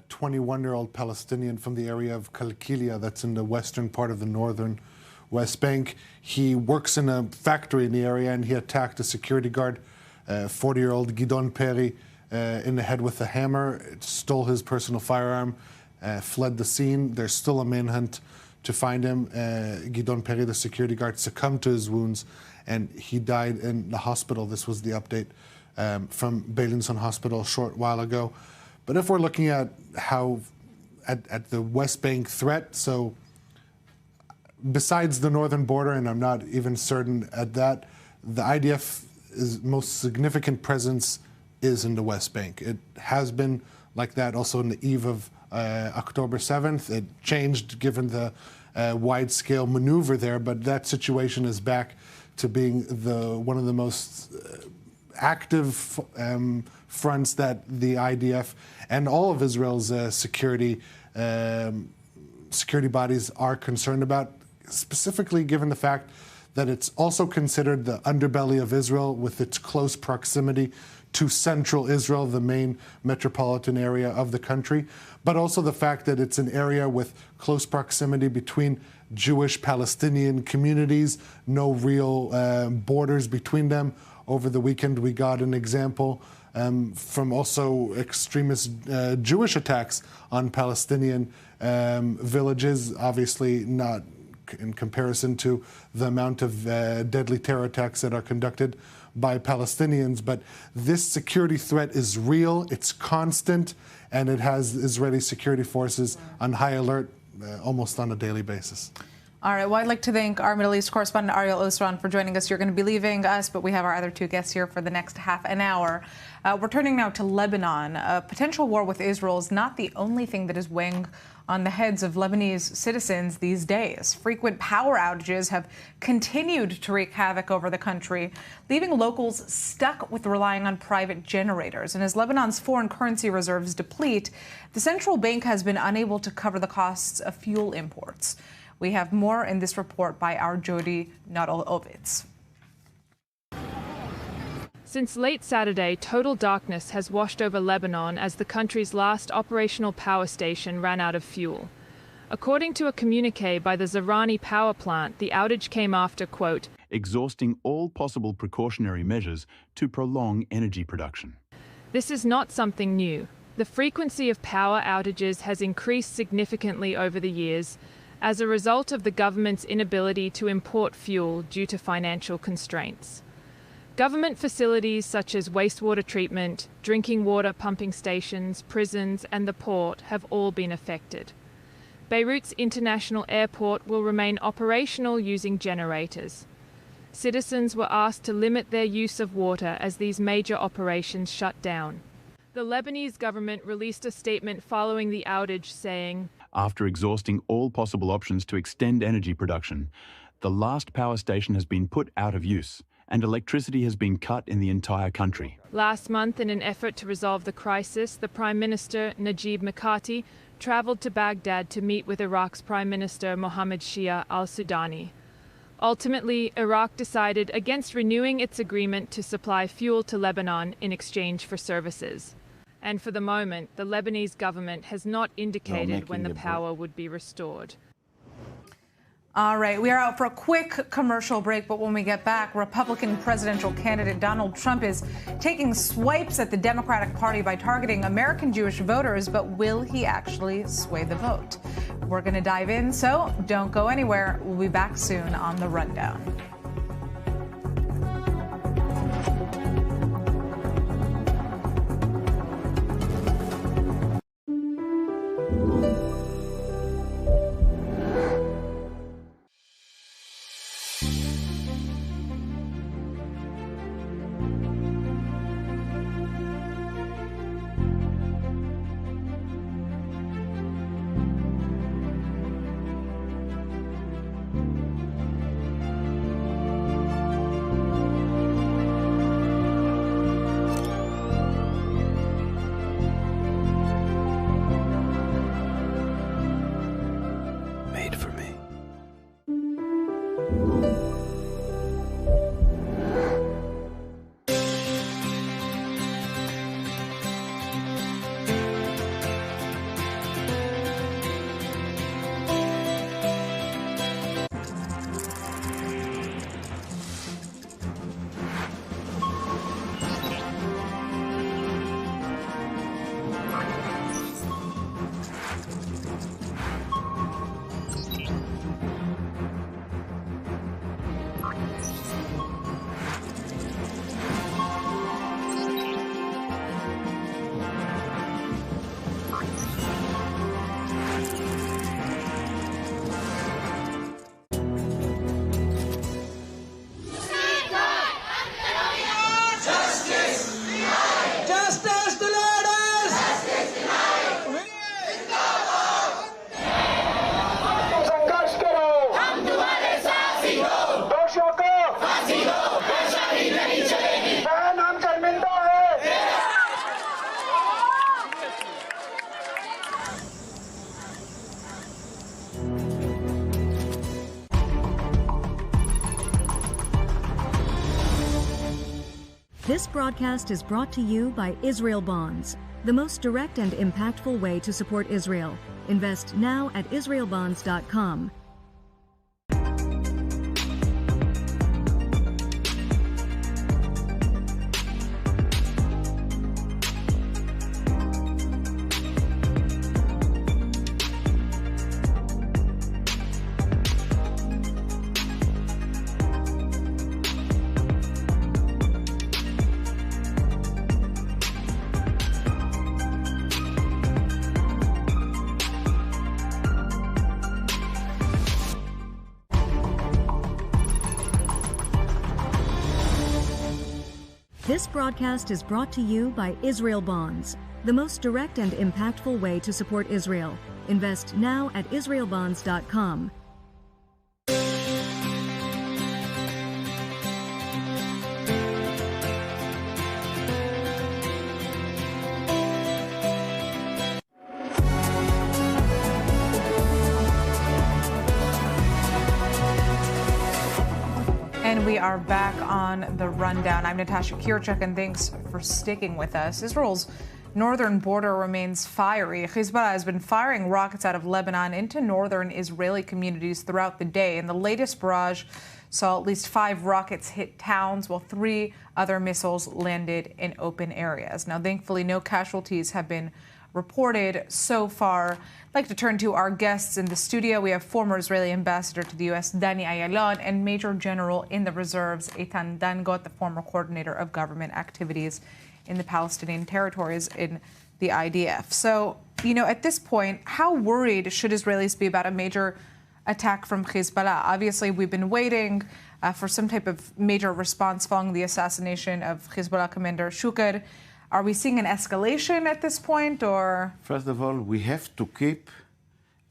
21-year-old Palestinian from the area of Kalkilia, that's in the western part of the northern West Bank. He works in a factory in the area, and he attacked a security guard, 40-year-old Gidon Peri, in the head with a hammer, stole his personal firearm, fled the scene. There's still a manhunt to find him. Gidon Peri, the security guard, succumbed to his wounds, and he died in the hospital. This was the update from Beilinson Hospital a short while ago. But if we're looking at how, at the West Bank threat, so besides the northern border, and I'm not even certain at that, the IDF's most significant presence is in the West Bank. It has been like that also in the eve of October 7th. It changed given the wide-scale maneuver there, but that situation is back to being one of the most active fronts that the IDF and all of Israel's security bodies are concerned about, specifically given the fact that it's also considered the underbelly of Israel with its close proximity to central Israel, the main metropolitan area of the country, but also the fact that it's an area with close proximity between Jewish Palestinian communities, no real borders between them. Over the weekend, we got an example from also extremist Jewish attacks on Palestinian villages, obviously not in comparison to the amount of deadly terror attacks that are conducted by Palestinians. But this security threat is real, it's constant, and it has Israeli security forces on high alert almost on a daily basis. All right. Well, I'd like to thank our Middle East correspondent, Ariel Osran, for joining us. You're going to be leaving us, but we have our other two guests here for the next half an hour. We're turning now to Lebanon. A potential war with Israel is not the only thing that is weighing on the heads of Lebanese citizens these days. Frequent power outages have continued to wreak havoc over the country, leaving locals stuck with relying on private generators. And as Lebanon's foreign currency reserves deplete, the central bank has been unable to cover the costs of fuel imports. We have more in this report by our Jody Nadal-Ovitz. Since late Saturday, total darkness has washed over Lebanon as the country's last operational power station ran out of fuel. According to a communiqué by the Zahrani power plant, the outage came after, quote, exhausting all possible precautionary measures to prolong energy production. This is not something new. The frequency of power outages has increased significantly over the years as a result of the government's inability to import fuel due to financial constraints. Government facilities such as wastewater treatment, drinking water pumping stations, prisons, and the port have all been affected. Beirut's international airport will remain operational using generators. Citizens were asked to limit their use of water as these major operations shut down. The Lebanese government released a statement following the outage saying, after exhausting all possible options to extend energy production, the last power station has been put out of use, and electricity has been cut in the entire country. Last month, in an effort to resolve the crisis, the Prime Minister, Najib Mikati, traveled to Baghdad to meet with Iraq's Prime Minister, Mohammed Shia al-Sudani. Ultimately, Iraq decided against renewing its agreement to supply fuel to Lebanon in exchange for services. And for the moment, the Lebanese government has not indicated when the power would be restored. All right, we are out for a quick commercial break, but when we get back, Republican presidential candidate Donald Trump is taking swipes at the Democratic Party by targeting American Jewish voters, but will he actually sway the vote? We're going to dive in, so don't go anywhere. We'll be back soon on The Rundown. This broadcast is brought to you by Israel Bonds, the most direct and impactful way to support Israel. Invest now at israelbonds.com. This broadcast is brought to you by Israel Bonds, the most direct and impactful way to support Israel. Invest now at israelbonds.com. And we are back on the rundown. I'm Natasha Kirchuk, and thanks for sticking with us. Israel's northern border remains fiery. Hezbollah has been firing rockets out of Lebanon into northern Israeli communities throughout the day. And the latest barrage saw at least 5 rockets hit towns, while 3 other missiles landed in open areas. Now, thankfully, no casualties have been reported so far. I'd like to turn to our guests in the studio. We have former Israeli ambassador to the U.S., Dani Ayalon, and Major General in the Reserves, Eitan Dangot, the former coordinator of government activities in the Palestinian territories in the IDF. So, at this point, how worried should Israelis be about a major attack from Hezbollah? Obviously, we've been waiting for some type of major response following the assassination of Hezbollah commander Shukr. Are we seeing an escalation at this point, or? First of all, we have to keep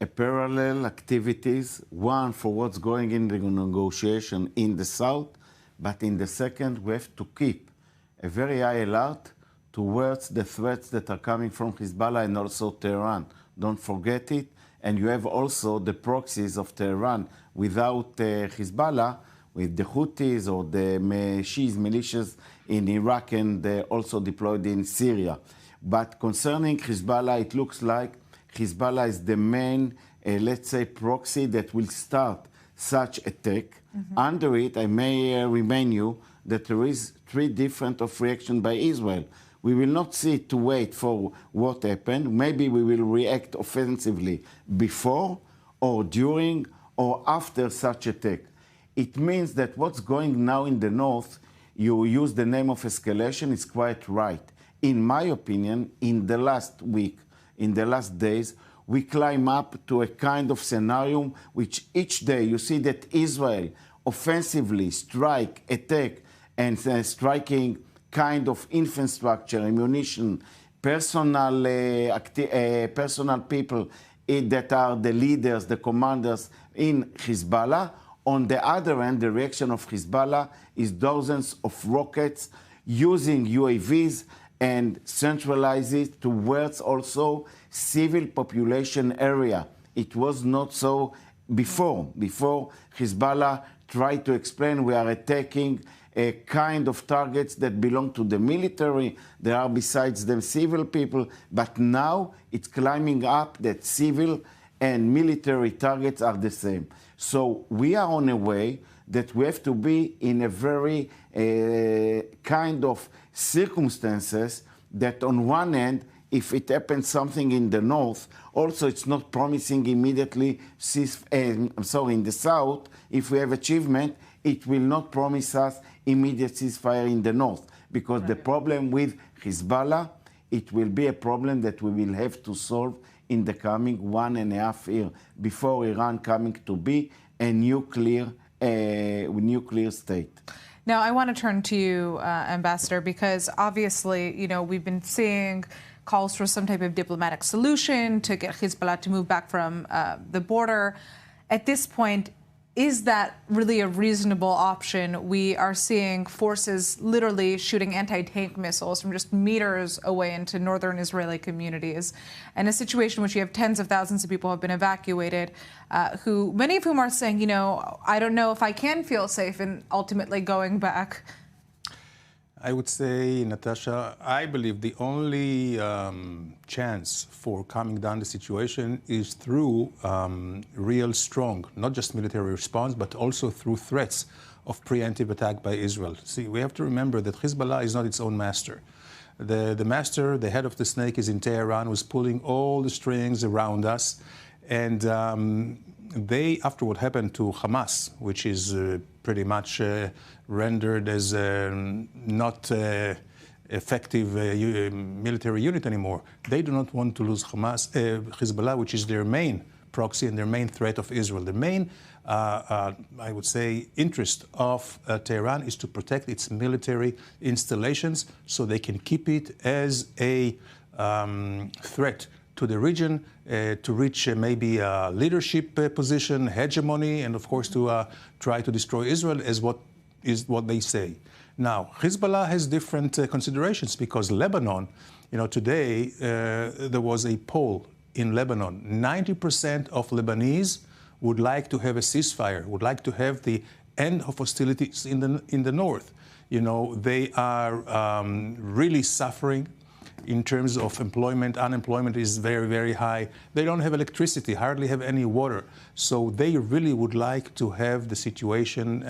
a parallel activities, one for what's going in the negotiation in the south, but in the second, we have to keep a very high alert towards the threats that are coming from Hezbollah and also Tehran. Don't forget it. And you have also the proxies of Tehran without Hezbollah, with the Houthis or the Shiite militias in Iraq and also deployed in Syria. But concerning Hezbollah, it looks like Hezbollah is the main, let's say, proxy that will start such attack. Mm-hmm. Under it, I may remind you that there is 3 different of reaction by Israel. We will not sit to wait for what happened. Maybe we will react offensively before or during or after such attack. It means that what's going now in the north, you use the name of escalation, is quite right. In my opinion, in the last week, in the last days, we climb up to a kind of scenario which each day you see that Israel offensively strike, attack, and striking kind of infrastructure, ammunition, personal people that are the leaders, the commanders in Hezbollah. On the other hand, the reaction of Hezbollah is dozens of rockets using UAVs and centralize it towards also civil population area. It was not so before. Before, Hezbollah tried to explain we are attacking a kind of targets that belong to the military. There are besides them civil people, but now it's climbing up that civil and military targets are the same. So we are on a way that we have to be in a very kind of circumstances that on one end, if it happens something in the north, also it's not promising immediately, in the south, if we have achievement, it will not promise us immediate ceasefire in the north. Because the problem with Hezbollah, it will be a problem that we will have to solve in the coming 1.5 years before Iran coming to be a nuclear state. Now, I want to turn to you, Ambassador, because obviously, we've been seeing calls for some type of diplomatic solution to get Hezbollah to move back from the border. At this point, is that really a reasonable option? We are seeing forces literally shooting anti-tank missiles from just meters away into northern Israeli communities, and a situation in which you have tens of thousands of people have been evacuated, many of whom are saying, I don't know if I can feel safe in ultimately going back. I would say, Natasha, I believe the only chance for calming down the situation is through real strong, not just military response, but also through threats of preemptive attack by Israel. See, we have to remember that Hezbollah is not its own master. The master, the head of the snake, is in Tehran, was pulling all the strings around us. And they, after what happened to Hamas, which is pretty much rendered as not effective military unit anymore, they do not want to lose Hezbollah, which is their main proxy and their main threat of Israel. The main, I would say, interest of Tehran is to protect its military installations so they can keep it as a threat to the region, to reach maybe a leadership position, hegemony, and of course to try to destroy Israel, as what they say. Now, Hezbollah has different considerations, because Lebanon, today there was a poll in Lebanon. 90% of Lebanese would like to have a ceasefire, would like to have the end of hostilities in the north. They are really suffering in terms of employment. Unemployment is very, very high. They don't have electricity, hardly have any water. So they really would like to have the situation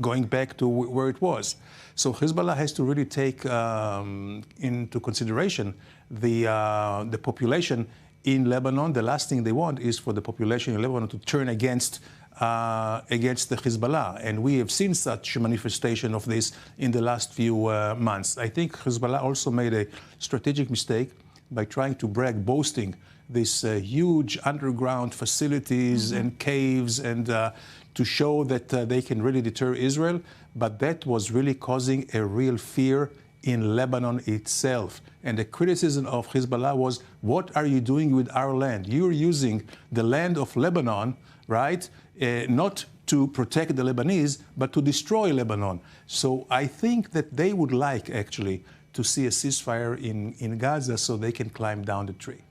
going back to where it was. So Hezbollah has to really take into consideration the population in Lebanon. The last thing they want is for the population in Lebanon to turn against the Hezbollah. And we have seen such a manifestation of this in the last few months. I think Hezbollah also made a strategic mistake by trying to boasting these huge underground facilities and caves, and to show that they can really deter Israel. But that was really causing a real fear in Lebanon itself. And the criticism of Hezbollah was, what are you doing with our land? You're using the land of Lebanon, right? Not to protect the Lebanese, but to destroy Lebanon. So I think that they would like, actually, to see a ceasefire in Gaza so they can climb down the tree.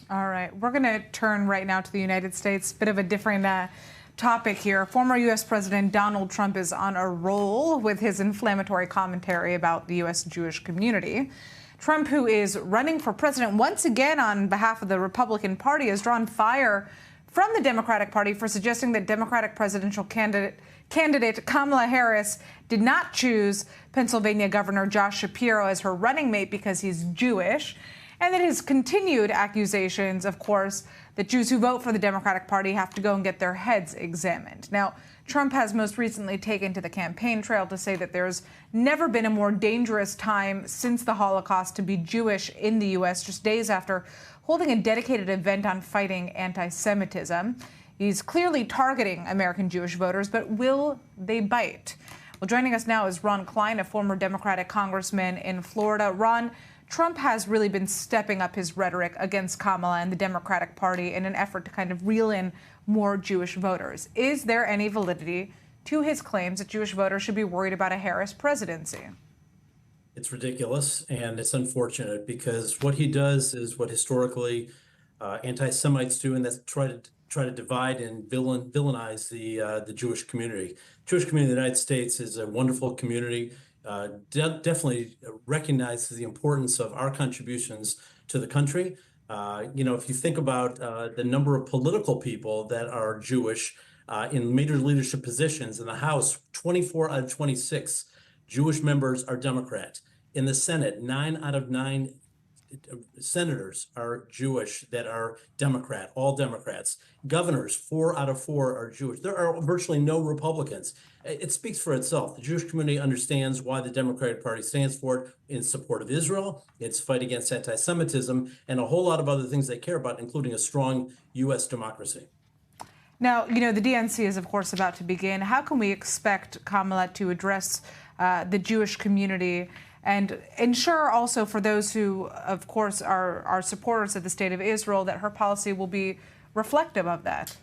All right. We're going to turn right now to the United States. Bit of a different topic here. Former U.S. President Donald Trump is on a roll with his inflammatory commentary about the U.S. Jewish community. Trump, who is running for president once again on behalf of the Republican Party, has drawn fire from the Democratic Party for suggesting that Democratic presidential candidate Kamala Harris did not choose Pennsylvania Governor Josh Shapiro as her running mate because he's Jewish, and that his continued accusations, of course, that Jews who vote for the Democratic Party have to go and get their heads examined. Now, Trump has most recently taken to the campaign trail to say that there's never been a more dangerous time since the Holocaust to be Jewish in the U.S., just days after holding a dedicated event on fighting anti-Semitism. He's clearly targeting American Jewish voters, but will they bite? Well, joining us now is Ron Klein, a former Democratic congressman in Florida. Ron, Trump has really been stepping up his rhetoric against Kamala and the Democratic Party in an effort to kind of reel in more Jewish voters. Is there any validity to his claims that Jewish voters should be worried about a Harris presidency? It's ridiculous, and it's unfortunate, because what he does is what historically anti-Semites do, and that's try to divide and villainize the Jewish community. The Jewish community in the United States is a wonderful community. Definitely recognizes the importance of our contributions to the country. If you think about the number of political people that are Jewish in major leadership positions in the House, 24 out of 26 Jewish members are Democrat. In the Senate, 9 out of 9 senators are Jewish that are Democrat, all Democrats. Governors, 4 out of 4 are Jewish. There are virtually no Republicans. It speaks for itself. The Jewish community understands why the Democratic Party stands for it, in support of Israel, its fight against anti-Semitism, and a whole lot of other things they care about, including a strong U.S. democracy. Now, the DNC is, of course, about to begin. How can we expect Kamala to address the Jewish community and ensure also for those who, of course, are supporters of the State of Israel that her policy will be reflective of that?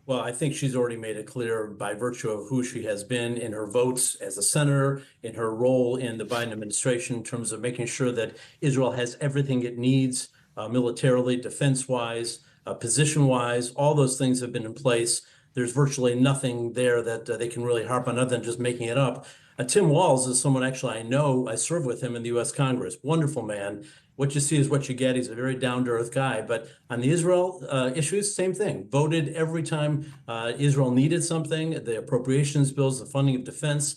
Well, I think she's already made it clear by virtue of who she has been in her votes as a senator, in her role in the Biden administration in terms of making sure that Israel has everything it needs militarily, defense-wise, position-wise. All those things have been in place. There's virtually nothing there that they can really harp on other than just making it up. Tim Walz is someone actually I know. I served with him in the U.S. Congress. Wonderful man. What you see is what you get. He's a very down-to-earth guy. But on the Israel issues, same thing. Voted every time Israel needed something, the appropriations bills, the funding of defense.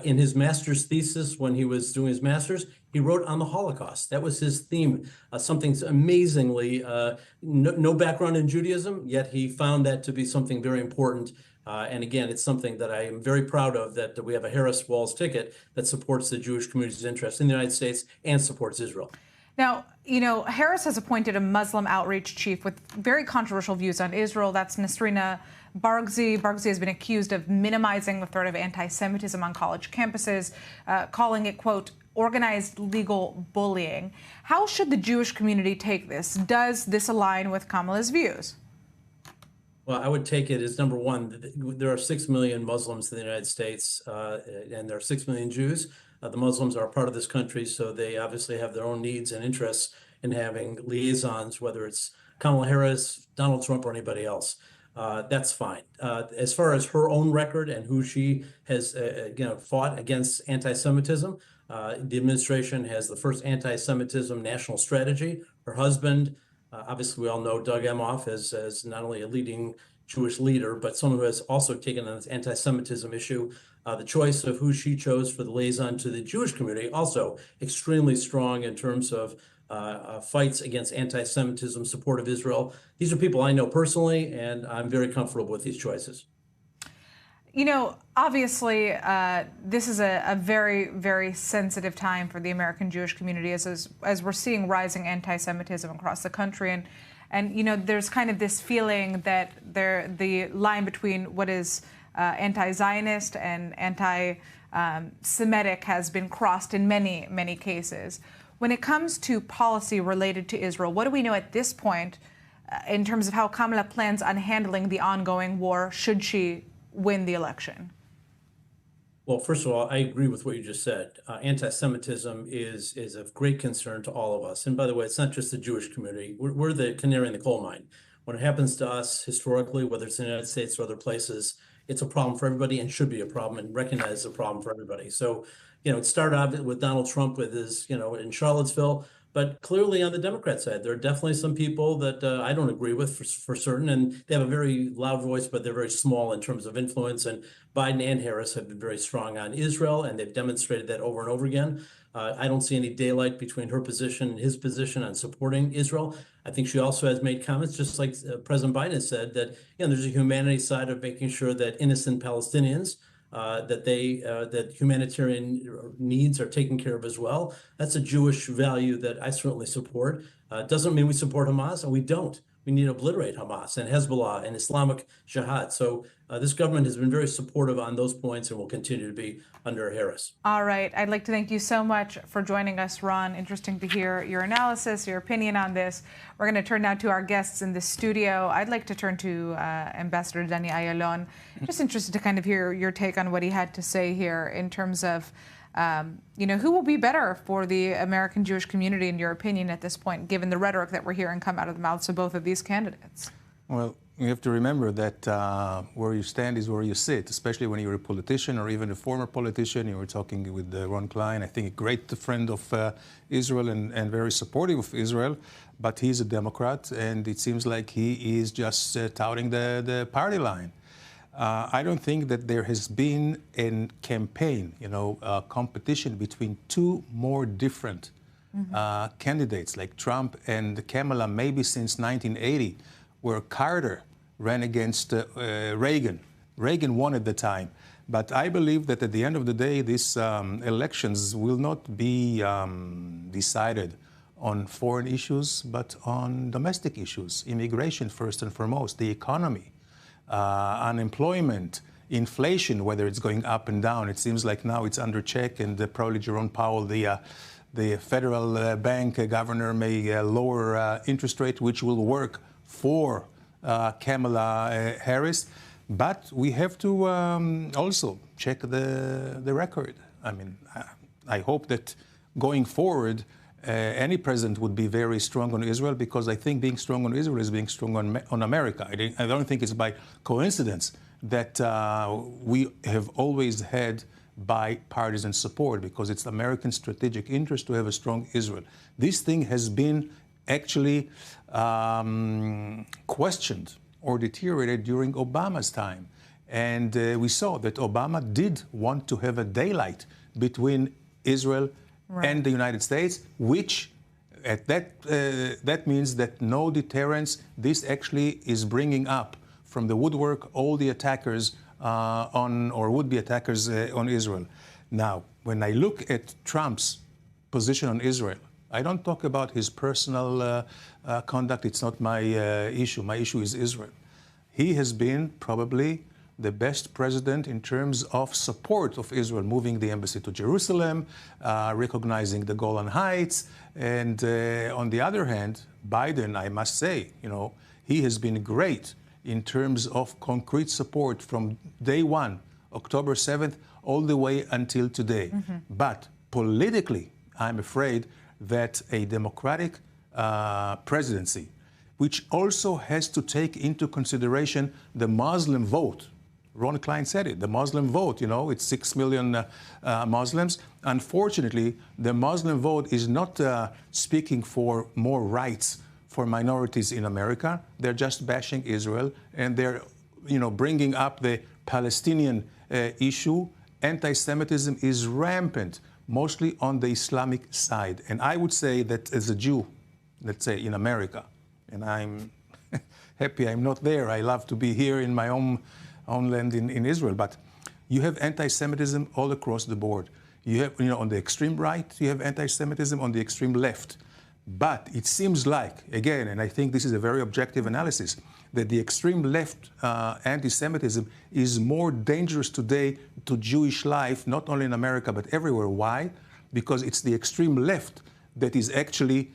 In his master's thesis, when he was doing his master's, he wrote on the Holocaust. That was his theme. Something amazingly, no background in Judaism, yet he found that to be something very important. And again, it's something that I am very proud of, that we have a Harris-Walz ticket that supports the Jewish community's interest in the United States and supports Israel. Now, Harris has appointed a Muslim outreach chief with very controversial views on Israel. That's Nasrina Bargzi. Bargzi has been accused of minimizing the threat of anti-Semitism on college campuses, calling it, quote, organized legal bullying. How should the Jewish community take this? Does this align with Kamala's views? Well, I would take it as number one, there are 6 million Muslims in the United States, and there are 6 million Jews. The Muslims are a part of this country, so they obviously have their own needs and interests in having liaisons, whether it's Kamala Harris, Donald Trump, or anybody else. That's fine. As far as her own record and who she has fought against anti-Semitism, the administration has the first anti-Semitism national strategy. Her husband, obviously we all know Doug Emhoff as not only a leading Jewish leader, but someone who has also taken on this anti-Semitism issue. The choice of who she chose for the liaison to the Jewish community, also extremely strong in terms of fights against anti-Semitism, support of Israel. These are people I know personally, and I'm very comfortable with these choices. You know, obviously, this is a very, very sensitive time for the American Jewish community as we're seeing rising anti-Semitism across the country. And you know, there's kind of this feeling that the line between what is anti-Zionist and anti-Semitic has been crossed in many, many cases. When it comes to policy related to Israel, what do we know at this point in terms of how Kamala plans on handling the ongoing war should she win the election? Well, first of all, I agree with what you just said. Anti-Semitism is of great concern to all of us. And by the way, it's not just the Jewish community. We're the canary in the coal mine. When it happens to us historically, whether it's in the United States or other places, it's a problem for everybody and should be a problem and recognized as a problem for everybody. So, you know, it started out with Donald Trump with his, in Charlottesville, but clearly on the Democrat side, there are definitely some people that I don't agree with for certain, and they have a very loud voice, but they're very small in terms of influence. And Biden and Harris have been very strong on Israel, and they've demonstrated that over and over again. I don't see any daylight between her position and his position on supporting Israel. I think she also has made comments, just like President Biden has said, that there's a humanity side of making sure that innocent Palestinians, that humanitarian needs are taken care of as well. That's a Jewish value that I certainly support. Doesn't mean we support Hamas, and we don't. We need to obliterate Hamas and Hezbollah and Islamic Jihad. So this government has been very supportive on those points and will continue to be under Harris. All right. I'd like to thank you so much for joining us, Ron. Interesting to hear your analysis, your opinion on this. We're going to turn now to our guests in the studio. I'd like to turn to Ambassador Danny Ayalon. Just interested to kind of hear your take on what he had to say here in terms of who will be better for the American Jewish community, in your opinion, at this point, given the rhetoric that we're hearing come out of the mouths of both of these candidates? Well, you have to remember that where you stand is where you sit, especially when you're a politician or even a former politician. You were talking with Ron Klein, I think a great friend of Israel and very supportive of Israel, but he's a Democrat, and it seems like he is just touting the party line. I don't think that there has been a campaign, a competition between two more different candidates like Trump and Kamala, maybe since 1980, where Carter ran against Reagan. Reagan won at the time. But I believe that at the end of the day, these elections will not be decided on foreign issues, but on domestic issues, immigration first and foremost, the economy. Unemployment, inflation, whether it's going up and down. It seems like now it's under check, and probably Jerome Powell, the federal bank governor, may lower interest rate, which will work for Kamala Harris. But we have to also check the record. I mean, I hope that going forward, any president would be very strong on Israel, because I think being strong on Israel is being strong on America. I don't think it's by coincidence that we have always had bipartisan support, because it's American strategic interest to have a strong Israel. This thing has been actually questioned or deteriorated during Obama's time. And we saw that Obama did want to have a daylight between Israel and the United States, which at that means that no deterrence. This actually is bringing up from the woodwork all the attackers or would-be attackers on Israel. Now, when I look at Trump's position on Israel, I don't talk about his personal conduct. It's not my issue. My issue is Israel. he has been probably the best president in terms of support of Israel, moving the embassy to Jerusalem, recognizing the Golan Heights. And on the other hand, Biden, I must say, he has been great in terms of concrete support from day one, October 7th, all the way until today. But politically, I'm afraid that a democratic presidency, which also has to take into consideration the Muslim vote. Ron Klein said it, the Muslim vote, it's 6 million Muslims. Unfortunately, the Muslim vote is not speaking for more rights for minorities in America. They're just bashing Israel, and they're, bringing up the Palestinian issue. Anti-Semitism is rampant, mostly on the Islamic side. And I would say that as a Jew, let's say in America, and I'm happy I'm not there. I love to be here in my own land in Israel. But you have anti-Semitism all across the board. You have, on the extreme right, you have anti-Semitism, on the extreme left. But it seems like, again, and I think this is a very objective analysis, that the extreme left anti-Semitism is more dangerous today to Jewish life, not only in America, but everywhere. Why? Because it's the extreme left that is actually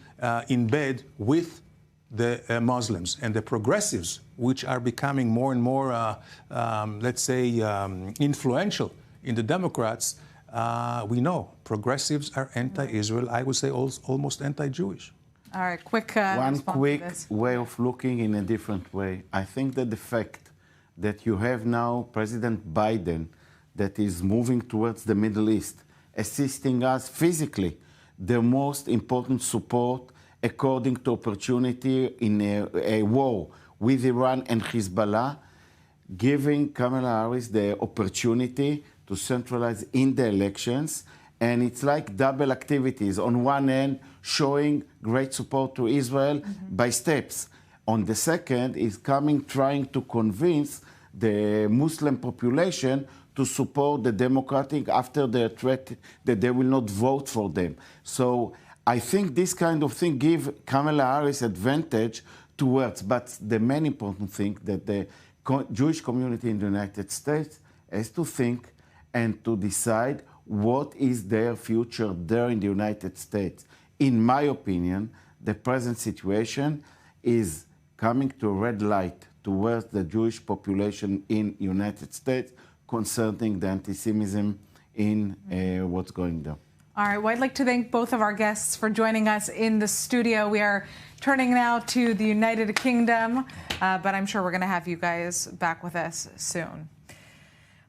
in bed with the Muslims. And the progressives, which are becoming more and more, let's say, influential in the Democrats, we know progressives are anti-Israel. I would say almost anti-Jewish. All right, quick one quick way of looking in a different way. I think that the fact that you have now President Biden that is moving towards the Middle East, assisting us physically, the most important support according to opportunity in a war with Iran and Hezbollah, giving Kamala Harris the opportunity to centralize in the elections. And it's like double activities. On one end, showing great support to Israel by steps. On the second, is trying to convince the Muslim population to support the Democratic after the threat that they will not vote for them. So I think this kind of thing gives Kamala Harris advantage towards, but the main important thing that the Jewish community in the United States has to think and to decide what is their future there in the United States. In my opinion, the present situation is coming to a red light towards the Jewish population in the United States concerning the anti-Semitism in what's going there. All right, well, I'd like to thank both of our guests for joining us in the studio. We are turning now to the United Kingdom, but I'm sure we're going to have you guys back with us soon.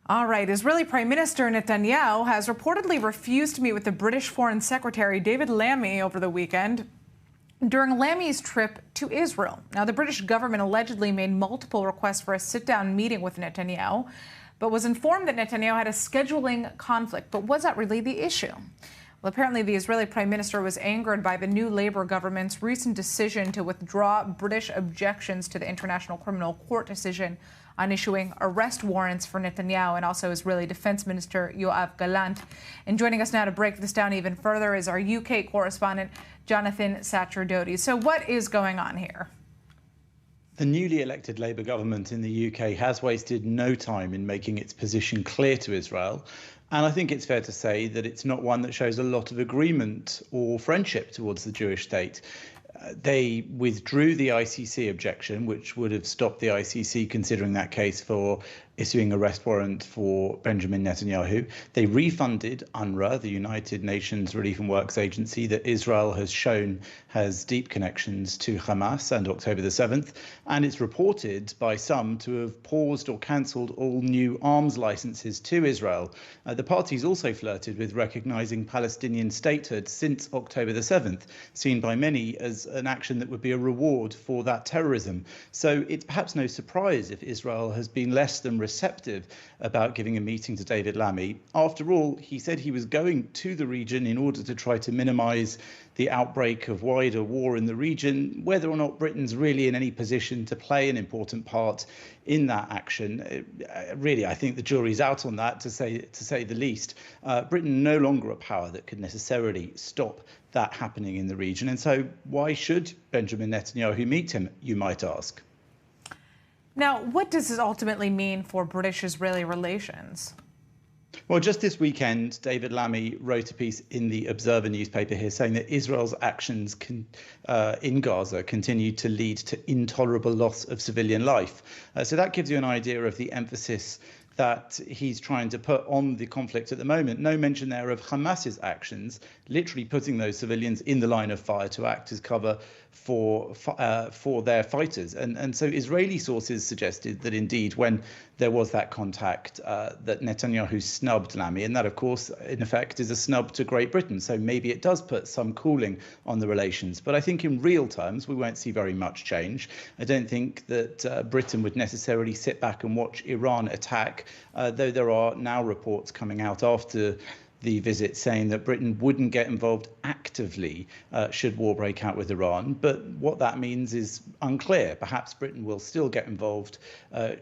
All right, Israeli Prime Minister Netanyahu has reportedly refused to meet with the British Foreign Secretary David Lammy over the weekend during Lammy's trip to Israel. Now, the British government allegedly made multiple requests for a sit-down meeting with Netanyahu, but was informed that Netanyahu had a scheduling conflict. But was that really the issue? Well, apparently the Israeli Prime Minister was angered by the new Labour government's recent decision to withdraw British objections to the International Criminal Court decision on issuing arrest warrants for Netanyahu and also Israeli Defense Minister Yoav Gallant. And joining us now to break this down even further is our UK correspondent, Jonathan Sacherdoti. So what is going on here? The newly elected Labour government in the UK has wasted no time in making its position clear to Israel. And I think it's fair to say that it's not one that shows a lot of agreement or friendship towards the Jewish state. They withdrew the ICC objection, which would have stopped the ICC considering that case for issuing an arrest warrant for Benjamin Netanyahu. They refunded UNRWA, the United Nations Relief and Works Agency that Israel has shown has deep connections to Hamas, and October the 7th. And it's reported by some to have paused or cancelled all new arms licenses to Israel. The parties also flirted with recognising Palestinian statehood since October the 7th, seen by many as an action that would be a reward for that terrorism. So it's perhaps no surprise if Israel has been less than receptive about giving a meeting to David Lammy. After all, he said he was going to the region in order to try to minimise the outbreak of wider war in the region. Whether or not Britain's really in any position to play an important part in that action, really, I think the jury's out on that, to say the least. Britain no longer a power that could necessarily stop that happening in the region. And so why should Benjamin Netanyahu meet him, you might ask? Now, what does this ultimately mean for British-Israeli relations? Well, just this weekend, David Lammy wrote a piece in the Observer newspaper here saying that Israel's actions in Gaza continue to lead to intolerable loss of civilian life. So that gives you an idea of the emphasis that he's trying to put on the conflict at the moment. No mention there of Hamas's actions, literally putting those civilians in the line of fire to act as cover for their fighters. And so Israeli sources suggested that indeed when there was that contact, that Netanyahu snubbed Lammy, and that of course in effect is a snub to Great Britain. So maybe it does put some cooling on the relations. But I think in real terms we won't see very much change. I don't think that Britain would necessarily sit back and watch Iran attack, though there are now reports coming out after the visit saying that Britain wouldn't get involved actively should war break out with Iran. But what that means is unclear. Perhaps Britain will still get involved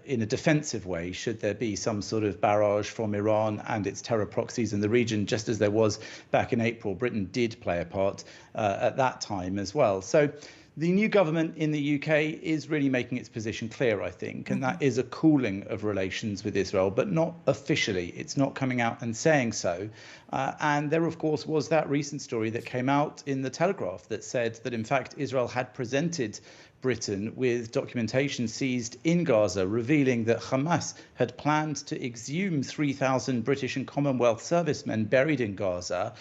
in a defensive way should there be some sort of barrage from Iran and its terror proxies in the region, just as there was back in April. Britain did play a part at that time as well. So the new government in the UK is really making its position clear, I think, and that is a cooling of relations with Israel, but not officially. It's not coming out and saying so. And there, of course, was that recent story that came out in the Telegraph that said that, in fact, Israel had presented Britain with documentation seized in Gaza, revealing that Hamas had planned to exhume 3,000 British and Commonwealth servicemen buried in Gaza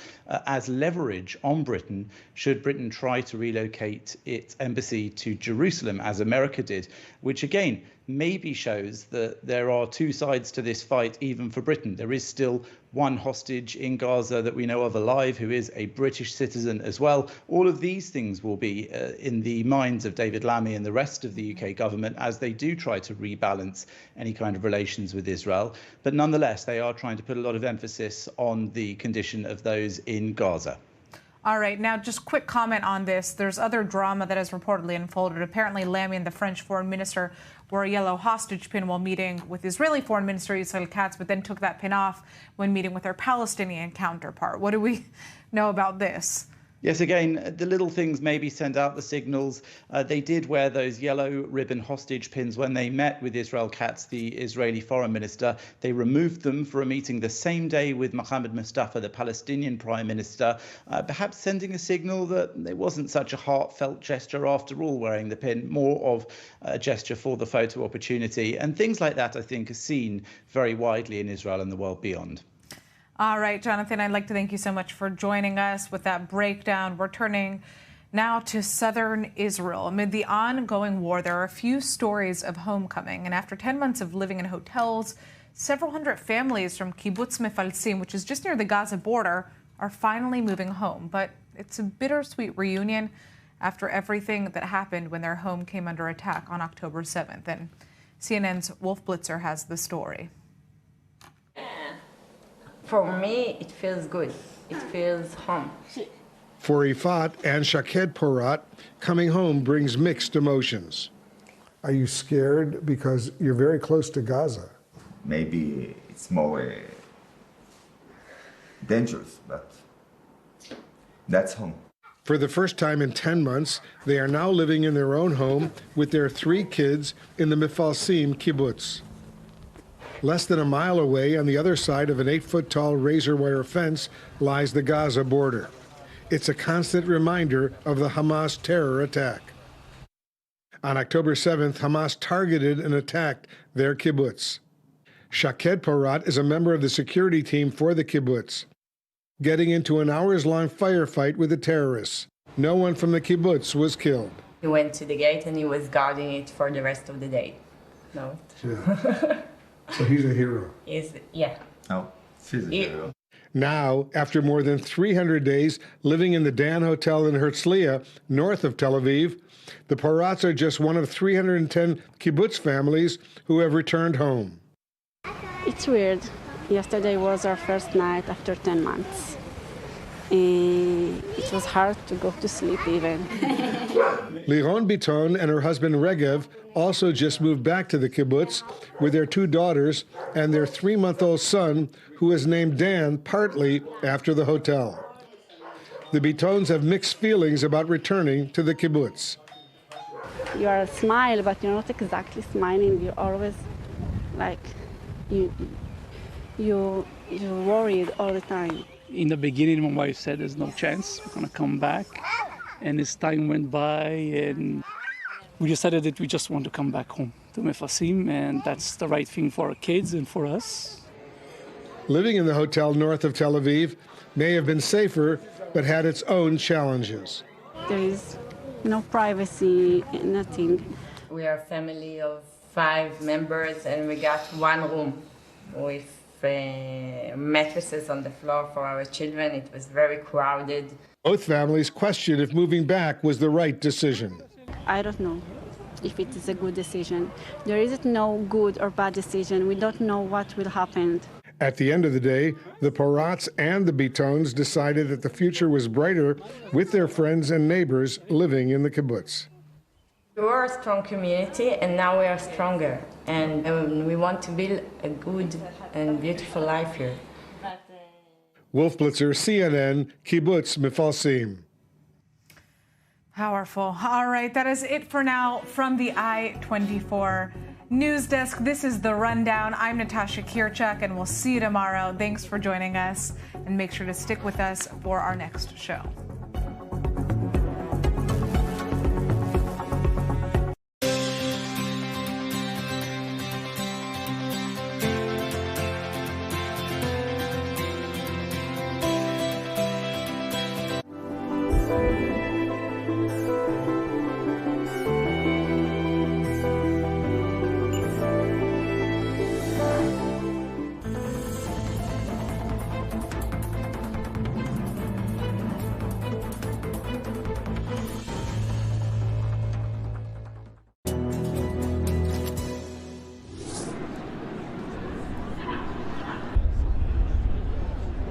as leverage on Britain should Britain try to relocate its embassy to Jerusalem, as America did, which again maybe shows that there are two sides to this fight, even for Britain. There is still one hostage in Gaza that we know of alive, who is a British citizen as well. All of these things will be in the minds of David Lammy and the rest of the UK government as they do try to rebalance any kind of relations with Israel. But nonetheless, they are trying to put a lot of emphasis on the condition of those in Gaza. All right, now just quick comment on this. There's other drama that has reportedly unfolded. Apparently, Lammy and the French foreign minister wore a yellow hostage pin while meeting with Israeli foreign minister Israel Katz, but then took that pin off when meeting with their Palestinian counterpart. What do we know about this? Yes, again, the little things maybe send out the signals. They did wear those yellow ribbon hostage pins when they met with Israel Katz, the Israeli foreign minister. They removed them for a meeting the same day with Mohammed Mustafa, the Palestinian prime minister, perhaps sending a signal that it wasn't such a heartfelt gesture after all, wearing the pin, more of a gesture for the photo opportunity. And things like that, I think, are seen very widely in Israel and the world beyond. All right, Jonathan, I'd like to thank you so much for joining us with that breakdown. We're turning now to southern Israel. Amid the ongoing war, there are a few stories of homecoming. And after 10 months of living in hotels, several hundred families from Kibbutz Mefalsim, which is just near the Gaza border, are finally moving home. But it's a bittersweet reunion after everything that happened when their home came under attack on October 7th. And CNN's Wolf Blitzer has the story. For me, it feels good. It feels home. For Ifat and Shaked Porat, coming home brings mixed emotions. Are you scared because you're very close to Gaza? Maybe it's more dangerous, but that's home. For the first time in 10 months, they are now living in their own home with their 3 kids in the Mefalsim kibbutz. Less than a mile away, on the other side of an 8-foot-tall razor wire fence, lies the Gaza border. It's a constant reminder of the Hamas terror attack. On October 7th, Hamas targeted and attacked their kibbutz. Shaked Porat is a member of the security team for the kibbutz, getting into an hours-long firefight with the terrorists. No one from the kibbutz was killed. He went to the gate and he was guarding it for the rest of the day. No. Yeah. So he's a hero. Yeah. Oh, she's a hero. Now, after more than 300 days living in the Dan Hotel in Herzliya, north of Tel Aviv, the Porats are just one of 310 kibbutz families who have returned home. It's weird. Yesterday was our first night after 10 months. It was hard to go to sleep even. Liron Biton and her husband Regev also just moved back to the kibbutz with their 2 daughters and their 3-month-old son, who is named Dan partly after the hotel. The Bitons have mixed feelings about returning to the kibbutz. you are smile, but you're not exactly smiling. You're always like you're worried all the time. In the beginning, my wife said there's no chance we're gonna come back, and as time went by, and we decided that we just want to come back home to Mefasim, and that's the right thing for our kids and for us. Living in the hotel north of Tel Aviv may have been safer, but had its own challenges. There is no privacy, nothing. We are a family of 5 members, and we got one room with mattresses on the floor for our children. It was very crowded. Both families questioned if moving back was the right decision. I don't know if it is a good decision. There isn't no good or bad decision. We don't know what will happen. At the end of the day, the Porats and the Bitons decided that the future was brighter with their friends and neighbors living in the kibbutz. We were a strong community, and now we are stronger, and we want to build a good and beautiful life here. Wolf Blitzer, CNN, Kibbutz Mefalsim. Powerful. All right, that is it for now from the I-24 News Desk. This is The Rundown. I'm Natasha Kirchak, and we'll see you tomorrow. Thanks for joining us, and make sure to stick with us for our next show.